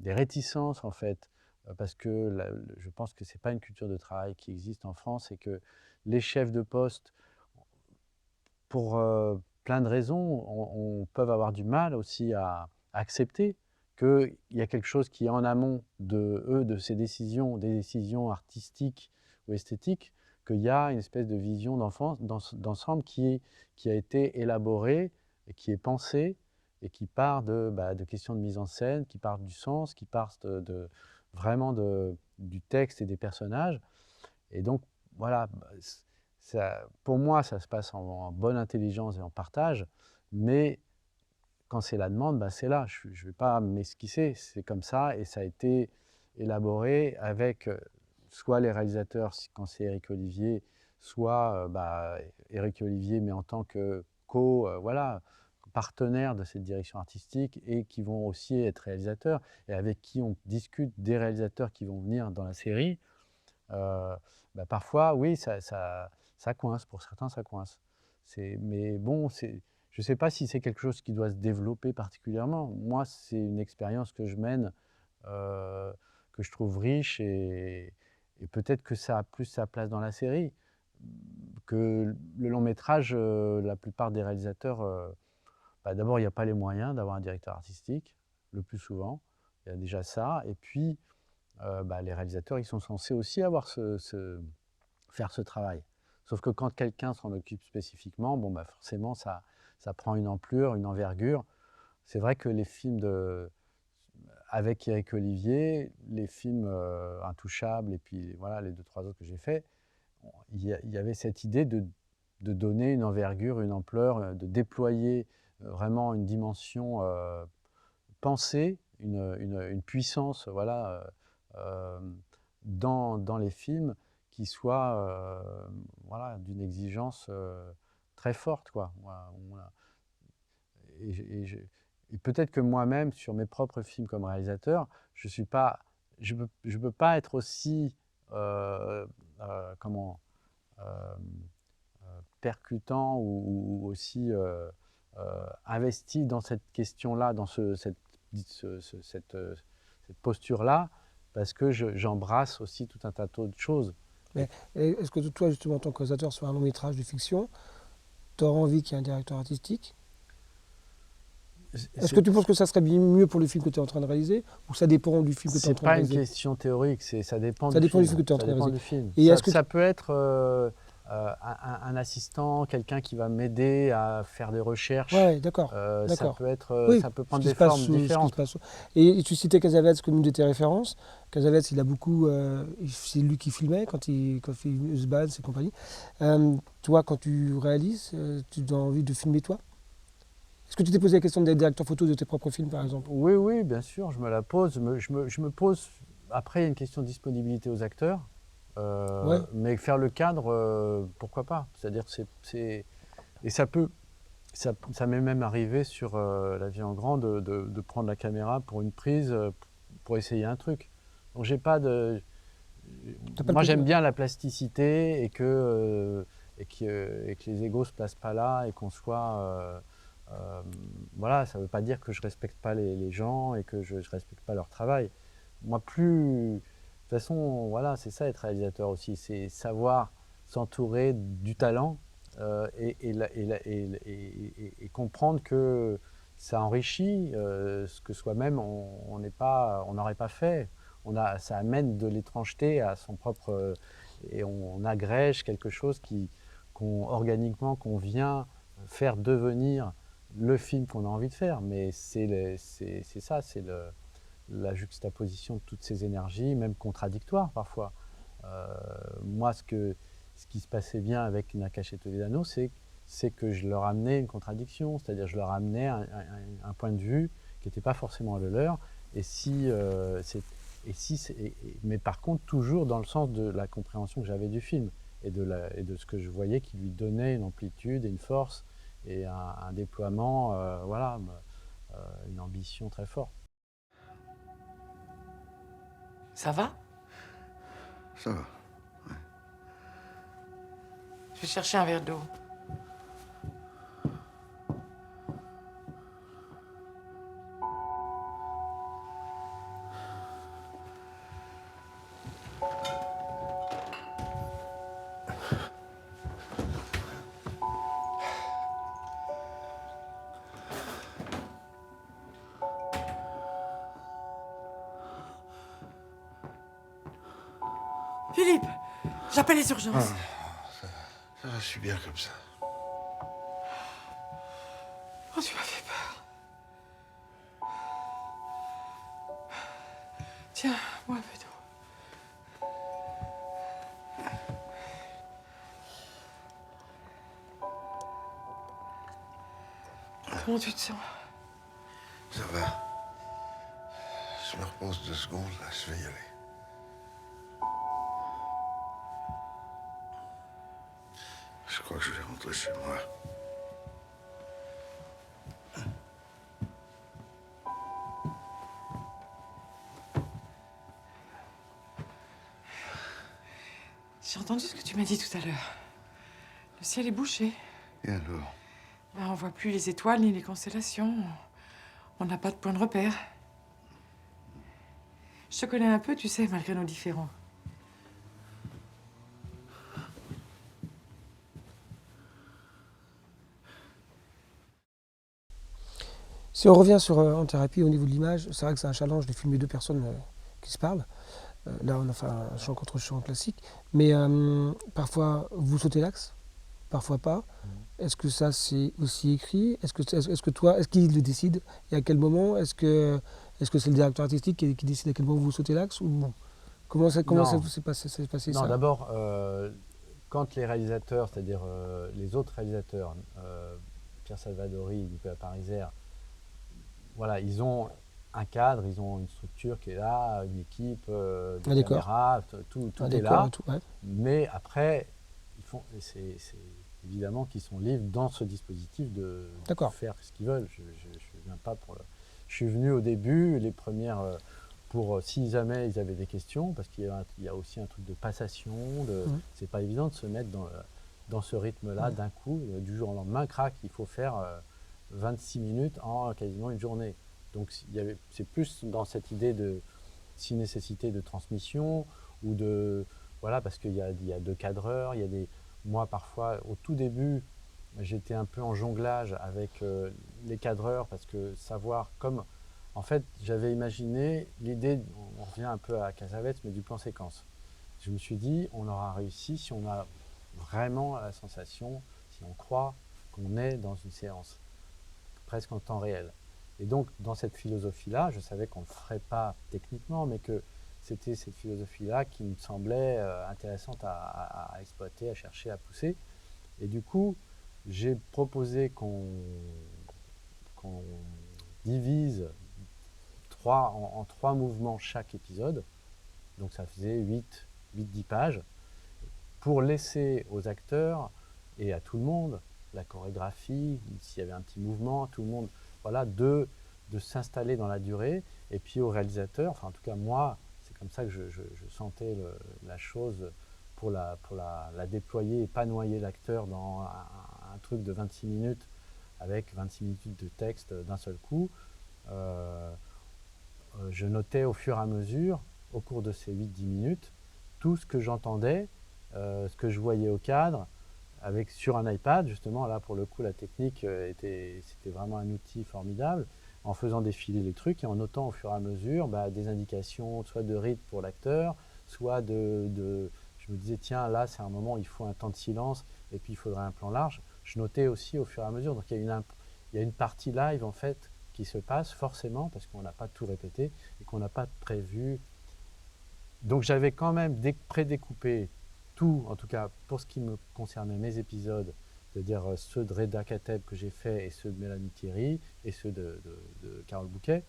réticences en fait, parce que je pense que ce n'est pas une culture de travail qui existe en France et que les chefs de poste, pour plein de raisons, peuvent avoir du mal aussi à accepter qu'il y a quelque chose qui est en amont de ces décisions, des décisions artistiques ou esthétiques, qu'il y a une espèce de vision d'ensemble qui a été élaborée, et qui est pensée, et qui part de questions de mise en scène, qui part du sens, qui part vraiment du texte et des personnages. Et donc, voilà, pour moi, ça se passe en bonne intelligence et en partage, mais quand c'est la demande, c'est là. Je ne vais pas m'esquisser, c'est comme ça, et ça a été élaboré avec soit les réalisateurs, quand c'est Éric Olivier, soit Éric Olivier, mais en tant que partenaire de cette direction artistique, et qui vont aussi être réalisateurs, et avec qui on discute des réalisateurs qui vont venir dans la série. Parfois, oui, ça coince, pour certains, ça coince. Mais bon, je ne sais pas si c'est quelque chose qui doit se développer particulièrement. Moi, c'est une expérience que je mène, que je trouve riche, et peut-être que ça a plus sa place dans la série. Que le long métrage, la plupart des réalisateurs, d'abord, il n'y a pas les moyens d'avoir un directeur artistique, le plus souvent. Il y a déjà ça. Et puis, les réalisateurs, ils sont censés aussi faire ce travail. Sauf que quand quelqu'un s'en occupe spécifiquement, forcément, ça prend une ampleur, une envergure. C'est vrai que les films avec Éric Olivier, les films Intouchables, et puis voilà, les 2-3 autres que j'ai faits, il y avait cette idée de donner une envergure, une ampleur, de déployer vraiment une dimension pensée, une puissance, voilà, dans les films, qui soit voilà, d'une exigence très forte, quoi. Et peut-être que moi-même, sur mes propres films comme réalisateur, je ne peux pas être aussi percutant ou aussi investi dans cette question-là, dans cette posture-là, parce que j'embrasse aussi tout un tas d'autres choses. Mais est-ce que toi, justement, en tant que réalisateur sur un long métrage de fiction, tu auras envie qu'il y ait un directeur artistique? Est-ce que tu penses que ça serait bien mieux pour le film que tu es en train de réaliser, ou ça dépend du film que tu es en train de réaliser? C'est pas une question théorique, ça dépend du film que tu es en train de réaliser. Et ça peut être un assistant, quelqu'un qui va m'aider à faire des recherches. Ouais, d'accord. Ça peut être, ça peut prendre des formes différentes. Et tu citais Cassavetes comme une de tes références. Cassavetes, il a beaucoup, c'est lui qui filmait quand il fait Usbans et compagnie. Toi, quand tu réalises, tu as envie de filmer toi? Est-ce que tu t'es posé la question d'être directeur photo de tes propres films, par exemple? Oui, bien sûr, je me la pose. Je me pose. Après, il y a une question de disponibilité aux acteurs. Ouais. Mais faire le cadre, pourquoi pas? C'est-à-dire, et ça m'est même arrivé sur La vie en grand de prendre la caméra pour une prise, pour essayer un truc. Donc j'ai pas de. Moi, j'aime bien la plasticité, et que les égos se placent pas là, et qu'on soit. Voilà, ça ne veut pas dire que je respecte pas les gens et que je respecte pas leur travail. Moi, de toute façon, voilà, c'est ça être réalisateur aussi, c'est savoir s'entourer du talent et comprendre que ça enrichit ce que soi-même on n'aurait pas fait. Ça amène de l'étrangeté à son propre et on agrège quelque chose organiquement qu'on vient faire devenir le film qu'on a envie de faire, mais c'est ça, c'est la juxtaposition de toutes ces énergies, même contradictoires parfois. Moi, ce qui se passait bien avec Nakache Toledano, c'est que je leur amenais une contradiction, c'est-à-dire je leur amenais un point de vue qui n'était pas forcément le leur, mais par contre toujours dans le sens de la compréhension que j'avais du film et de ce que je voyais qui lui donnait une amplitude et une force et un déploiement, voilà, une ambition très forte. Ça va? Ça va. Je vais chercher un verre d'eau. Philippe, j'appelle les urgences. Ça va, je suis bien comme ça. Oh, tu m'as fait peur. Tiens, bois un peu d'eau. Comment tu te sens? Ça va. Je me repose 2 secondes, là, je vais y aller. Je crois que je vais rentrer chez moi. J'ai entendu ce que tu m'as dit tout à l'heure. Le ciel est bouché. Et alors? Ben, on voit plus les étoiles ni les constellations. On n'a pas de point de repère. Je te connais un peu, tu sais, malgré nos différends. Si on revient sur En thérapie au niveau de l'image, c'est vrai que c'est un challenge de filmer 2 personnes qui se parlent. Là, on a fait un champ contre champ classique. Mais parfois, vous sautez l'axe, parfois pas. Est-ce que ça, c'est aussi écrit? Est-ce qu'il le décide? Et à quel moment? Est-ce que c'est le directeur artistique qui décide à quel moment vous sautez l'axe? Ou comment ça s'est passé Non, ça? d'abord, quand les réalisateurs, c'est-à-dire les autres réalisateurs, Pierre Salvadori, Nicolas Pariser, voilà, ils ont un cadre, ils ont une structure qui est là, une équipe, des caméras, tout est là. Tout, ouais. Mais après, c'est évidemment qu'ils sont libres dans ce dispositif de faire ce qu'ils veulent. Je viens pas pour Je suis venu au début, les premières, pour si jamais ils avaient des questions, parce qu'il y a aussi un truc de passation. C'est pas évident de se mettre dans ce rythme-là d'un coup, du jour au lendemain, crac, il faut faire 26 minutes en quasiment une journée. Donc c'est plus dans cette idée de si nécessité de transmission ou de voilà, parce qu'il y a 2 cadreurs, il y a des moi parfois au tout début j'étais un peu en jonglage avec les cadreurs parce que savoir comme en fait j'avais imaginé l'idée, on revient un peu à Cassavetes mais du plan séquence. Je me suis dit on aura réussi si on a vraiment la sensation, si on croit qu'on est dans une séance presque en temps réel. Et donc, dans cette philosophie-là, je savais qu'on ne le ferait pas techniquement, mais que c'était cette philosophie-là qui me semblait intéressante à exploiter, à chercher, à pousser. Et du coup, j'ai proposé qu'on divise en 3 mouvements chaque épisode. Donc, ça faisait 8-10 pages, pour laisser aux acteurs et à tout le monde la chorégraphie, s'il y avait un petit mouvement, tout le monde, voilà, de s'installer dans la durée, et puis au réalisateur, enfin en tout cas moi, c'est comme ça que je sentais la chose pour la déployer et pas noyer l'acteur dans un truc de 26 minutes avec 26 minutes de texte d'un seul coup. Je notais au fur et à mesure, au cours de ces 8-10 minutes, tout ce que j'entendais, ce que je voyais au cadre, sur un iPad, justement, là pour le coup la technique c'était vraiment un outil formidable, en faisant défiler les trucs et en notant au fur et à mesure des indications, soit de rythme pour l'acteur, soit je me disais tiens là c'est un moment où il faut un temps de silence et puis il faudrait un plan large. Je notais aussi au fur et à mesure, donc il il y a une partie live en fait qui se passe forcément parce qu'on n'a pas tout répété et qu'on n'a pas prévu. Donc j'avais quand même prédécoupé tout, en tout cas pour ce qui me concernait mes épisodes, c'est-à-dire ceux de Reda Kateb que j'ai fait et ceux de Mélanie Thierry et ceux de Carole Bouquet,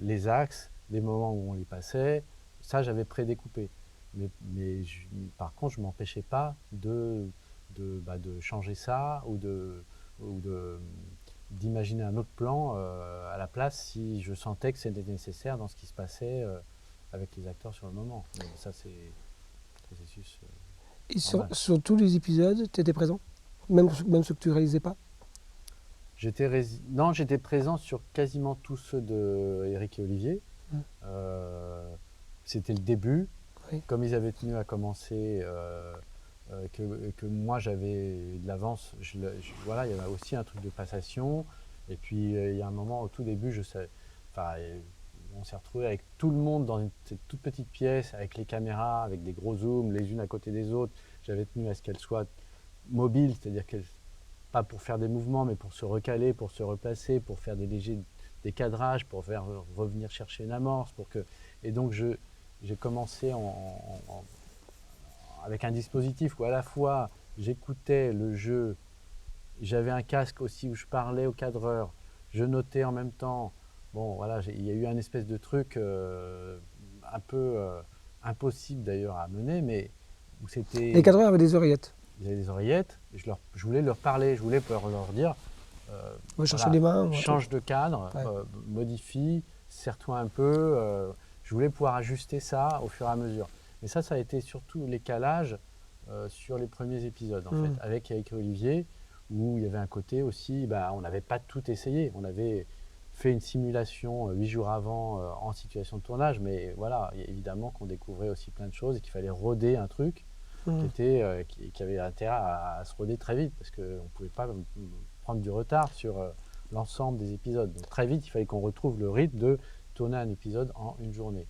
les axes, les moments où on les passait, ça j'avais prédécoupé. Par contre, je ne m'empêchais pas de changer ça ou d'imaginer un autre plan à la place si je sentais que c'était nécessaire dans ce qui se passait avec les acteurs sur le moment. Mais ça, c'est processus. Et sur tous les épisodes, tu étais présent, même ceux que tu réalisais pas? Non, j'étais présent sur quasiment tous ceux de Éric et Olivier. C'était le début. Oui. Comme ils avaient tenu à commencer, que moi j'avais de l'avance, voilà, il y avait aussi un truc de passation. Et puis il y a un moment au tout début, on s'est retrouvé avec tout le monde dans cette toute petite pièce, avec les caméras, avec des gros zooms, les unes à côté des autres. J'avais tenu à ce qu'elles soient mobiles, c'est-à-dire pas pour faire des mouvements, mais pour se recaler, pour se replacer, pour faire des légers décadrages, pour revenir chercher une amorce. Et donc j'ai commencé avec un dispositif où à la fois j'écoutais le jeu, j'avais un casque aussi où je parlais au cadreur, je notais en même temps. Bon, voilà, il y a eu un espèce de truc un peu impossible d'ailleurs à mener, mais où c'était. Les cadreurs avaient des oreillettes. Ils avaient des oreillettes, et je voulais leur parler, je voulais pouvoir leur dire On va chercher les mains. change de cadre, Ouais. modifie, serre-toi un peu. Je voulais pouvoir ajuster ça au fur et à mesure. Mais ça a été surtout les calages sur les premiers épisodes, en fait, avec Eric et Olivier, où il y avait un côté aussi, on n'avait pas tout essayé. On avait fait une simulation 8 jours avant en situation de tournage, mais voilà, évidemment qu'on découvrait aussi plein de choses et qu'il fallait roder un truc qui avait intérêt à se roder très vite, parce qu'on ne pouvait pas prendre du retard sur l'ensemble des épisodes. Donc très vite, il fallait qu'on retrouve le rythme de tourner un épisode en une journée.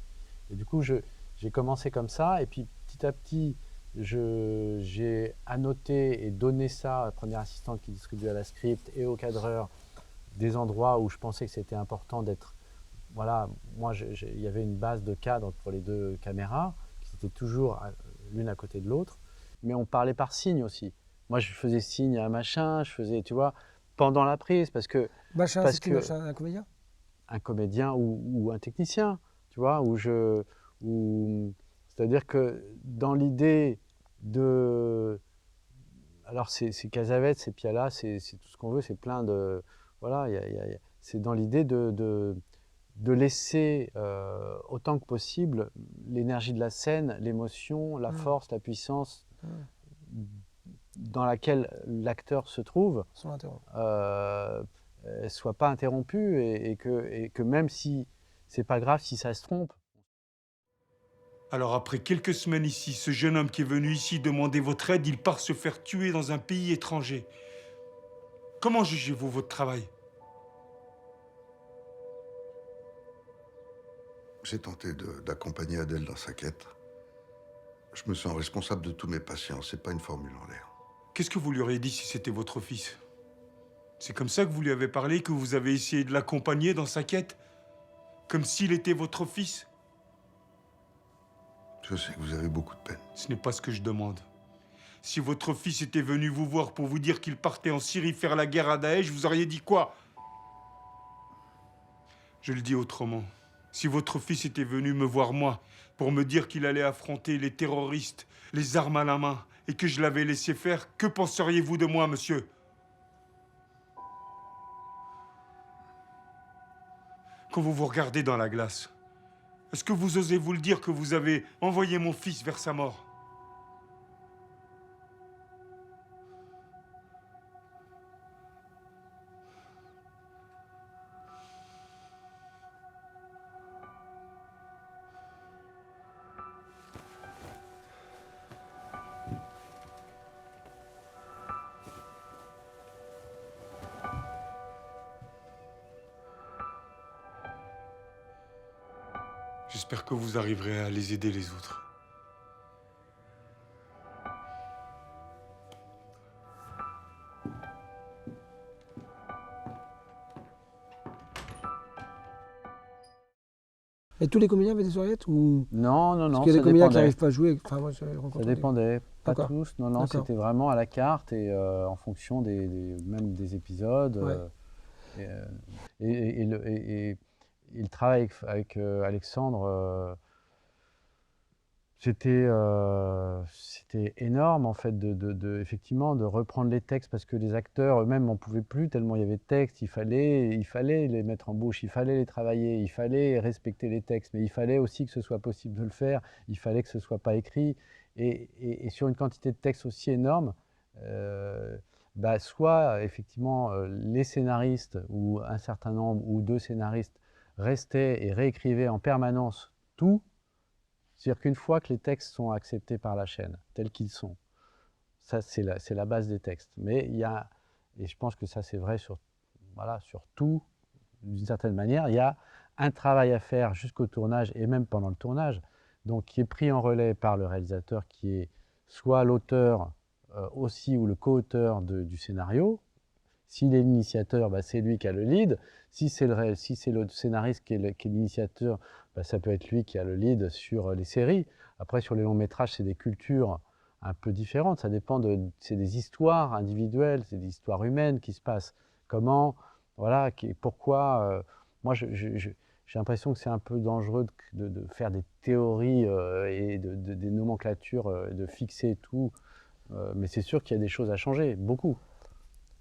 Et du coup, j'ai commencé comme ça, et puis petit à petit, j'ai annoté et donné ça à la première assistante qui distribuait la script et au cadreur des endroits où je pensais que c'était important d'être. Voilà, moi, il y avait une base de cadre pour les deux caméras, qui étaient toujours l'une à côté de l'autre, mais on parlait par signe aussi. Moi, je faisais signe à un machin, je faisais, tu vois, pendant la prise, parce que Machin, parce c'est qui que- Machin, un comédien? un comédien ou un technicien, tu vois, c'est-à-dire que dans l'idée de. Alors, c'est Casavette, c'est Piala, c'est tout ce qu'on veut, c'est plein de. Voilà, c'est dans l'idée de laisser autant que possible l'énergie de la scène, l'émotion, la force, la puissance dans laquelle l'acteur se trouve, Sans interrompre. soit pas interrompue et que même si c'est pas grave si ça se trompe. Alors après quelques semaines ici, ce jeune homme qui est venu ici demander votre aide, il part se faire tuer dans un pays étranger. Comment jugez-vous votre travail? J'ai tenté d'accompagner Adèle dans sa quête. Je me sens responsable de tous mes patients, c'est pas une formule en l'air. Qu'est-ce que vous lui auriez dit si c'était votre fils? C'est comme ça que vous lui avez parlé, que vous avez essayé de l'accompagner dans sa quête? Comme s'il était votre fils? Je sais que vous avez beaucoup de peine. Ce n'est pas ce que je demande. Si votre fils était venu vous voir pour vous dire qu'il partait en Syrie faire la guerre à Daesh, vous auriez dit quoi? Je le dis autrement. Si votre fils était venu me voir moi pour me dire qu'il allait affronter les terroristes, les armes à la main, et que je l'avais laissé faire, que penseriez-vous de moi, monsieur? Quand vous vous regardez dans la glace, est-ce que vous osez vous le dire que vous avez envoyé mon fils vers sa mort? J'espère que vous arriverez à les aider les autres. Et tous les comédiens avaient des oreillettes ou... Non, non, Parce non, qu'il y a ça des comédiens qui dépendait. n'arrivent pas à jouer. Enfin, moi, j'avais Ça rencontré des- dépendait, pas D'accord. tous. Non, non, D'accord. c'était vraiment à la carte et en fonction même des épisodes. Ouais. Et, et le travail avec Alexandre, c'était énorme en fait effectivement de reprendre les textes parce que les acteurs eux-mêmes n'en pouvaient plus tellement il y avait de textes, il fallait les mettre en bouche, il fallait les travailler, il fallait respecter les textes, mais il fallait aussi que ce soit possible de le faire, il fallait que ce ne soit pas écrit et sur une quantité de textes aussi énorme, soit effectivement les scénaristes ou un certain nombre ou deux scénaristes restaient et réécrivaient en permanence tout. C'est-à-dire qu'une fois que les textes sont acceptés par la chaîne, tels qu'ils sont, ça c'est la base des textes. Mais il y a, et je pense que ça c'est vrai sur tout, d'une certaine manière, il y a un travail à faire jusqu'au tournage et même pendant le tournage, donc qui est pris en relais par le réalisateur qui est soit l'auteur aussi ou le co-auteur du scénario. S'il est l'initiateur, c'est lui qui a le lead. Si c'est le scénariste qui est l'initiateur, ça peut être lui qui a le lead sur les séries. Après, sur les longs métrages, c'est des cultures un peu différentes. Ça dépend c'est des histoires individuelles, c'est des histoires humaines qui se passent. Comment, voilà, pourquoi. Moi, j'ai l'impression que c'est un peu dangereux de faire des théories et des nomenclatures, de fixer tout. Mais c'est sûr qu'il y a des choses à changer, beaucoup.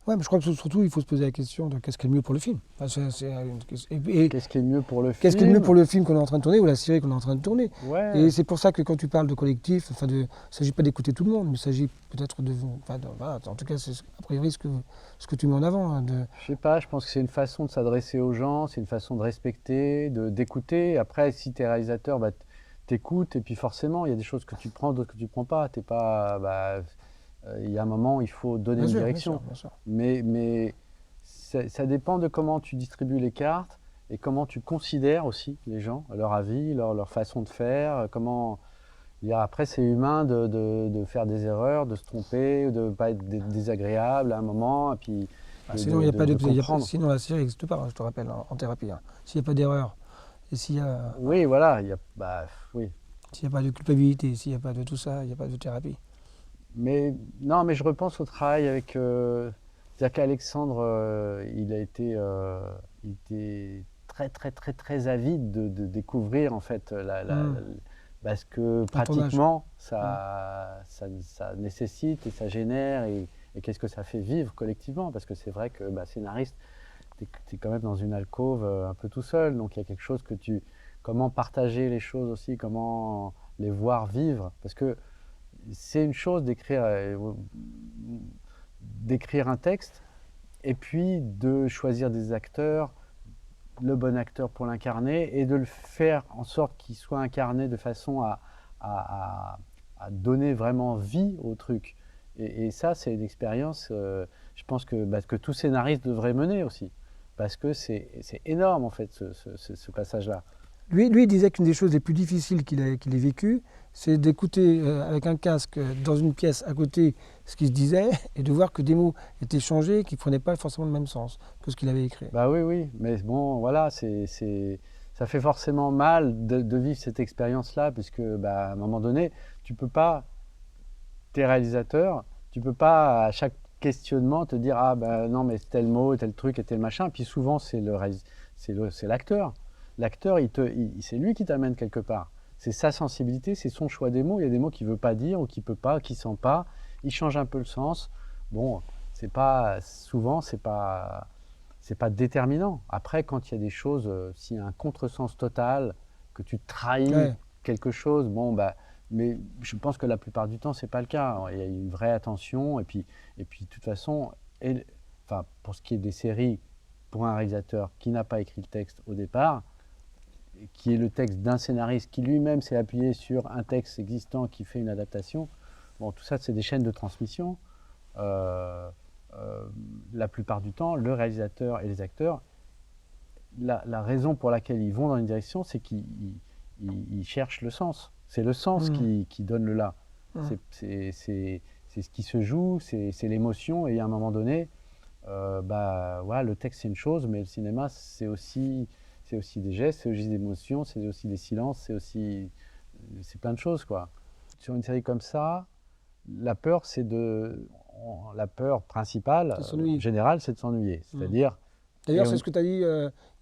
Ouais, mais je crois que surtout, il faut se poser la question de qu'est-ce qui est le mieux pour le film. Enfin, Qu'est-ce qui est mieux pour le film? Qu'est-ce qui est le mieux pour le film qu'on est en train de tourner ou la série qu'on est en train de tourner? Ouais. Et c'est pour ça que quand tu parles de collectif, il ne s'agit pas d'écouter tout le monde, mais il s'agit peut-être voilà, en tout cas, c'est a priori ce que tu mets en avant. Hein, Je sais pas, je pense que c'est une façon de s'adresser aux gens, c'est une façon de respecter, d'écouter. Après, si tu es réalisateur, t'écoutes, et puis forcément, il y a des choses que tu prends, d'autres que tu prends pas. T'es pas. Il y a un moment où il faut donner une direction. Bien sûr. Mais ça dépend de comment tu distribues les cartes et comment tu considères aussi les gens, leur avis, leur façon de faire. Après, c'est humain de faire des erreurs, de se tromper, de ne pas être désagréable à un moment. Et puis sinon, sinon, la série n'existe pas, hein, je te rappelle, en thérapie. Hein. S'il n'y a pas d'erreur, et s'il y a. Oui, voilà. Oui. S'il n'y a pas de culpabilité, s'il n'y a pas de tout ça, il n'y a pas de thérapie. Mais je repense au travail avec. C'est-à-dire qu'Alexandre, il était très, très, très, très avide de découvrir en fait parce que pratiquement ça nécessite et ça génère et qu'est-ce que ça fait vivre collectivement, parce que c'est vrai que scénariste, tu es quand même dans une alcôve un peu tout seul, donc il y a quelque chose comment partager les choses aussi, comment les voir vivre, parce que c'est une chose d'écrire un texte et puis de choisir des acteurs, le bon acteur pour l'incarner et de le faire en sorte qu'il soit incarné de façon à donner vraiment vie au truc. Et ça, c'est une expérience, je pense que tout scénariste devrait mener aussi, parce que c'est énorme en fait ce passage-là. Lui, il disait qu'une des choses les plus difficiles qu'il ait vécues, c'est d'écouter avec un casque dans une pièce à côté ce qui se disait et de voir que des mots étaient changés qui ne prenaient pas forcément le même sens que ce qu'il avait écrit. Oui, mais bon, voilà, ça fait forcément mal de vivre cette expérience-là, puisque à un moment donné, tu peux pas, t'es réalisateur, tu peux pas à chaque questionnement te dire non mais tel mot, tel truc et tel machin, puis souvent c'est l'acteur. L'acteur, c'est lui qui t'amène quelque part. C'est sa sensibilité, c'est son choix des mots. Il y a des mots qu'il ne veut pas dire ou qu'il ne peut pas, qu'il ne sent pas. Il change un peu le sens. Bon, souvent, c'est pas déterminant. Après, quand il y a des choses, s'il y a un contresens total, que tu trahis quelque chose, mais je pense que la plupart du temps, ce n'est pas le cas. Il y a une vraie attention. Et puis de toute façon, pour ce qui est des séries, pour un réalisateur qui n'a pas écrit le texte au départ, qui est le texte d'un scénariste qui lui-même s'est appuyé sur un texte existant qui fait une adaptation. Bon, tout ça, c'est des chaînes de transmission. La plupart du temps, le réalisateur et les acteurs, la raison pour laquelle ils vont dans une direction, c'est qu'ils cherchent le sens. C'est le sens qui donne le là. C'est ce qui se joue, c'est l'émotion. Et à un moment donné, le texte, c'est une chose, mais le cinéma, c'est aussi c'est aussi des gestes, c'est aussi des émotions, c'est aussi des silences, c'est plein de choses, quoi. Sur une série comme ça, la peur, la peur principale, De s'ennuyer. générale, c'est de s'ennuyer. C'est-à-dire, D'ailleurs, et c'est on- ce que tu as dit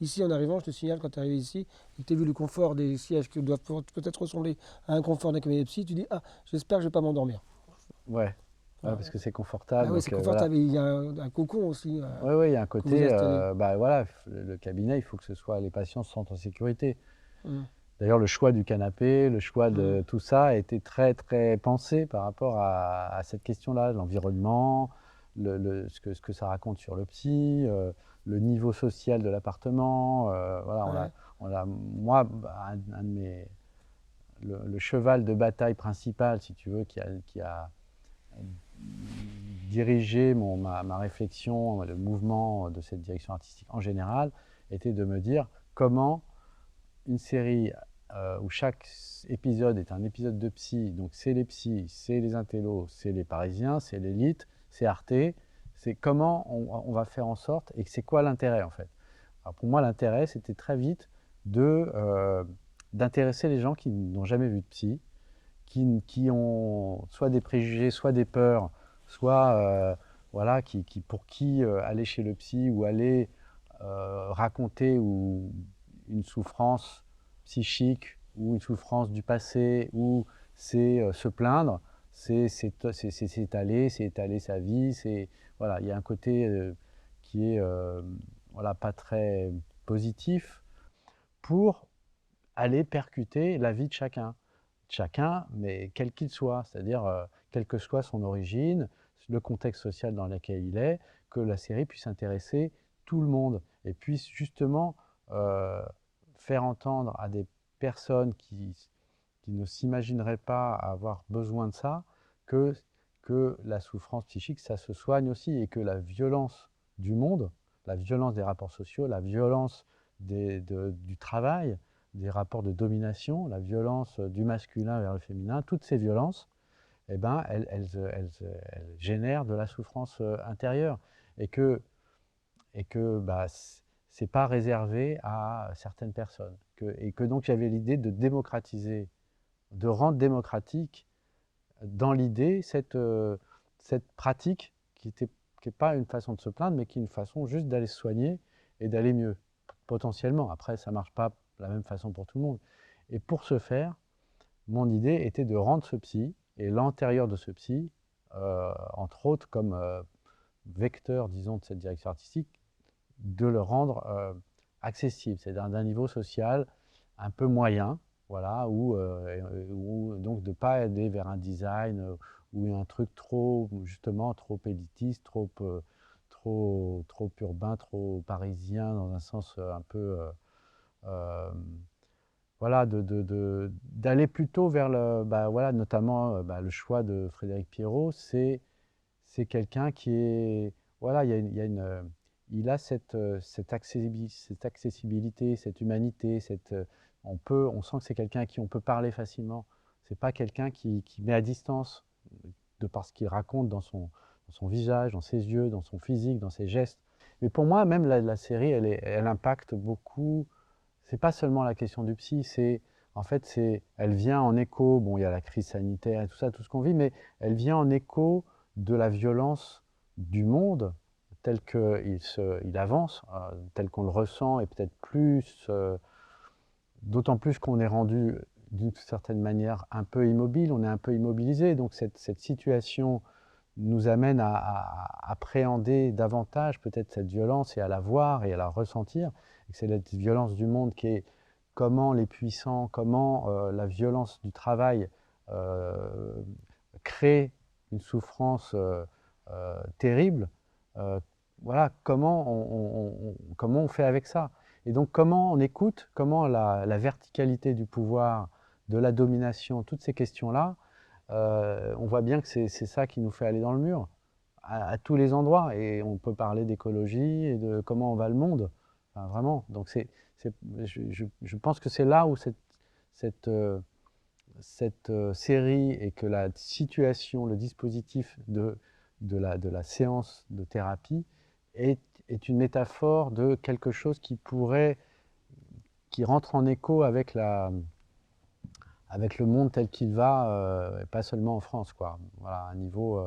ici en arrivant, je te signale, quand tu es arrivé ici, et que tu as vu le confort des sièges qui doivent peut-être ressembler à un confort d'un cabinet de psy, tu dis, ah, j'espère que je ne vais pas m'endormir. ouais, Voilà. parce que c'est Bah confortable. oui, Donc, c'est voilà. confortable, il y a un cocon aussi Oui, ouais, il y a un que vous côté, installez. bah voilà, le cabinet, il faut que ce soit, les patients se sentent en sécurité. Hum, D'ailleurs, le choix du canapé, le choix de hum. tout ça a été très, très pensé par rapport à cette question-là, l'environnement, ce que ça raconte sur le psy, le niveau social de l'appartement. Voilà, Ouais. moi, un de le cheval de bataille principal, si tu veux, qui a dirigé ma réflexion, le mouvement de cette direction artistique en général, était de me dire comment une série où chaque épisode est un épisode de psy, donc c'est les psys, c'est les intellos, c'est les parisiens, c'est l'élite, c'est Arte, c'est comment on va faire en sorte, et c'est quoi l'intérêt en fait. Alors pour moi, l'intérêt, c'était très vite d'intéresser les gens qui n'ont jamais vu de psy, qui ont soit des préjugés, soit des peurs, soit voilà, pour qui aller chez le psy ou aller raconter une souffrance psychique ou une souffrance du passé ou c'est se plaindre, c'est étaler sa vie, voilà, il y a un côté qui est voilà, pas très positif pour aller percuter la vie de chacun, mais quel qu'il soit, c'est-à-dire quelle que soit son origine, le contexte social dans lequel il est, que la série puisse intéresser tout le monde et puisse justement faire entendre à des personnes qui ne s'imagineraient pas avoir besoin de ça, que la souffrance psychique, ça se soigne aussi et que la violence du monde, la violence des rapports sociaux, la violence du travail, des rapports de domination, la violence du masculin vers le féminin, toutes ces violences, eh ben, elles génèrent de la souffrance intérieure et que bah, c'est pas réservé à certaines personnes. Et que donc j'avais l'idée de démocratiser, de rendre démocratique dans l'idée cette pratique qui n'est pas une façon de se plaindre, mais qui est une façon juste d'aller se soigner et d'aller mieux, potentiellement. Après, ça ne marche pas de la même façon pour tout le monde. Et pour ce faire, mon idée était de rendre ce psy et l'antérieur de ce psy, entre autres comme vecteur, disons, de cette direction artistique, de le rendre accessible, c'est-à-dire d'un niveau social un peu moyen, voilà, ou donc de ne pas aller vers un design ou un truc trop, justement, trop élitiste, trop urbain, trop parisien, dans un sens un peu, voilà, d'aller plutôt vers bah, voilà, notamment bah, le choix de Frédéric Pierrot, c'est quelqu'un qui est, voilà, il a cette accessibilité, cette humanité, on sent que c'est quelqu'un à qui on peut parler facilement. C'est pas quelqu'un qui met à distance de par ce qu'il raconte dans son visage, dans ses yeux, dans son physique, dans ses gestes. Mais pour moi, même la série, elle impacte beaucoup. C'est pas seulement la question du psy, en fait, elle vient en écho. Bon, il y a la crise sanitaire et tout ça, tout ce qu'on vit, mais elle vient en écho de la violence du monde tel qu'il avance, tel qu'on le ressent, et peut-être plus, d'autant plus qu'on est rendu d'une certaine manière un peu immobile, on est un peu immobilisé. Donc cette situation nous amène à appréhender davantage peut-être cette violence et à la voir et à la ressentir. C'est la violence du monde qui est comment les puissants, comment la violence du travail crée une souffrance terrible. Voilà, comment on fait avec ça. Et donc comment on écoute, comment la verticalité du pouvoir, de la domination, toutes ces questions-là, on voit bien que c'est ça qui nous fait aller dans le mur, à tous les endroits. Et on peut parler d'écologie et de comment on va le monde, enfin, vraiment. Donc je pense que c'est là où cette série et que la situation, le dispositif de la séance de thérapie est une métaphore de quelque chose qui pourrait qui rentre en écho avec le monde tel qu'il va, et pas seulement en France, quoi. Voilà, à un niveau,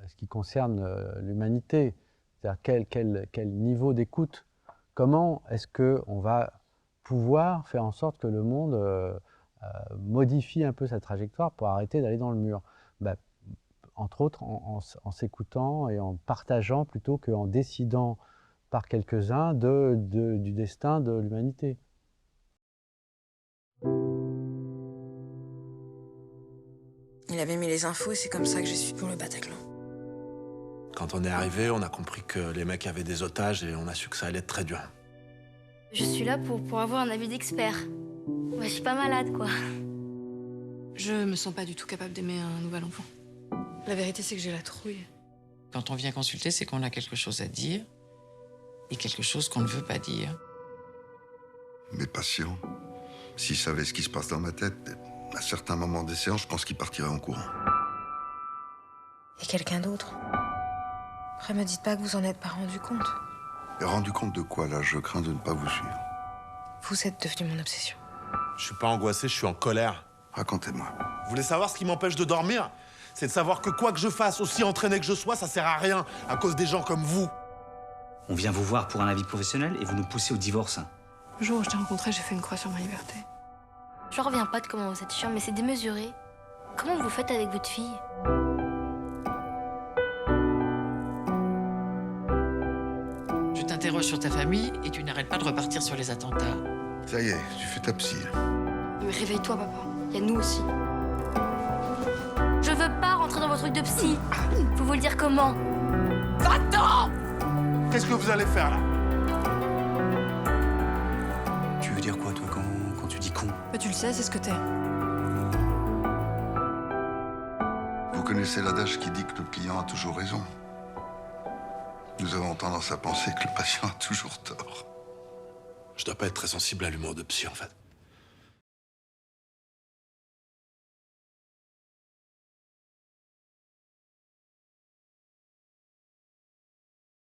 ce qui concerne l'humanité. C'est-à-dire quel niveau d'écoute, comment est-ce qu'on va pouvoir faire en sorte que le monde modifie un peu sa trajectoire pour arrêter d'aller dans le mur. Entre autres en s'écoutant et en partageant plutôt qu'en décidant par quelques-uns du destin de l'humanité. Il avait mis les infos et c'est comme ça que j'ai su pour le Bataclan. Quand on est arrivé, on a compris que les mecs avaient des otages et on a su que ça allait être très dur. Je suis là pour avoir un avis d'expert. Je suis pas malade, quoi. Je me sens pas du tout capable d'aimer un nouvel enfant. La vérité, c'est que j'ai la trouille. Quand on vient consulter, c'est qu'on a quelque chose à dire et quelque chose qu'on ne veut pas dire. Mes patients, s'ils savaient ce qui se passe dans ma tête, à certains moments des séances, je pense qu'ils partiraient en courant. Et quelqu'un d'autre. Après, me dites pas que vous en êtes pas rendu compte. Et rendu compte de quoi, là? Je crains de ne pas vous suivre. Vous êtes devenu mon obsession. Je suis pas angoissé, je suis en colère. Racontez-moi. Vous voulez savoir ce qui m'empêche de dormir? C'est de savoir que quoi que je fasse, aussi entraîné que je sois, ça sert à rien à cause des gens comme vous. On vient vous voir pour un avis professionnel et vous nous poussez au divorce. Le jour où je t'ai rencontré, j'ai fait une croix sur ma liberté. Je reviens pas de comment vous êtes chiant, mais c'est démesuré. Comment vous faites avec votre fille? Je t'interroge sur ta famille et tu n'arrêtes pas de repartir sur les attentats. Ça y est, tu fais ta psy. Mais réveille-toi, papa. Il y a nous aussi. Je veux pas rentrer dans vos trucs de psy. Faut vous le dire comment? Va-t'en! Qu'est-ce que vous allez faire, là? Tu veux dire quoi, toi, quand tu dis con? Mais tu le sais, c'est ce que t'es. Vous connaissez l'adage qui dit que le client a toujours raison. Nous avons tendance à penser que le patient a toujours tort. Je dois pas être très sensible à l'humour de psy, en fait.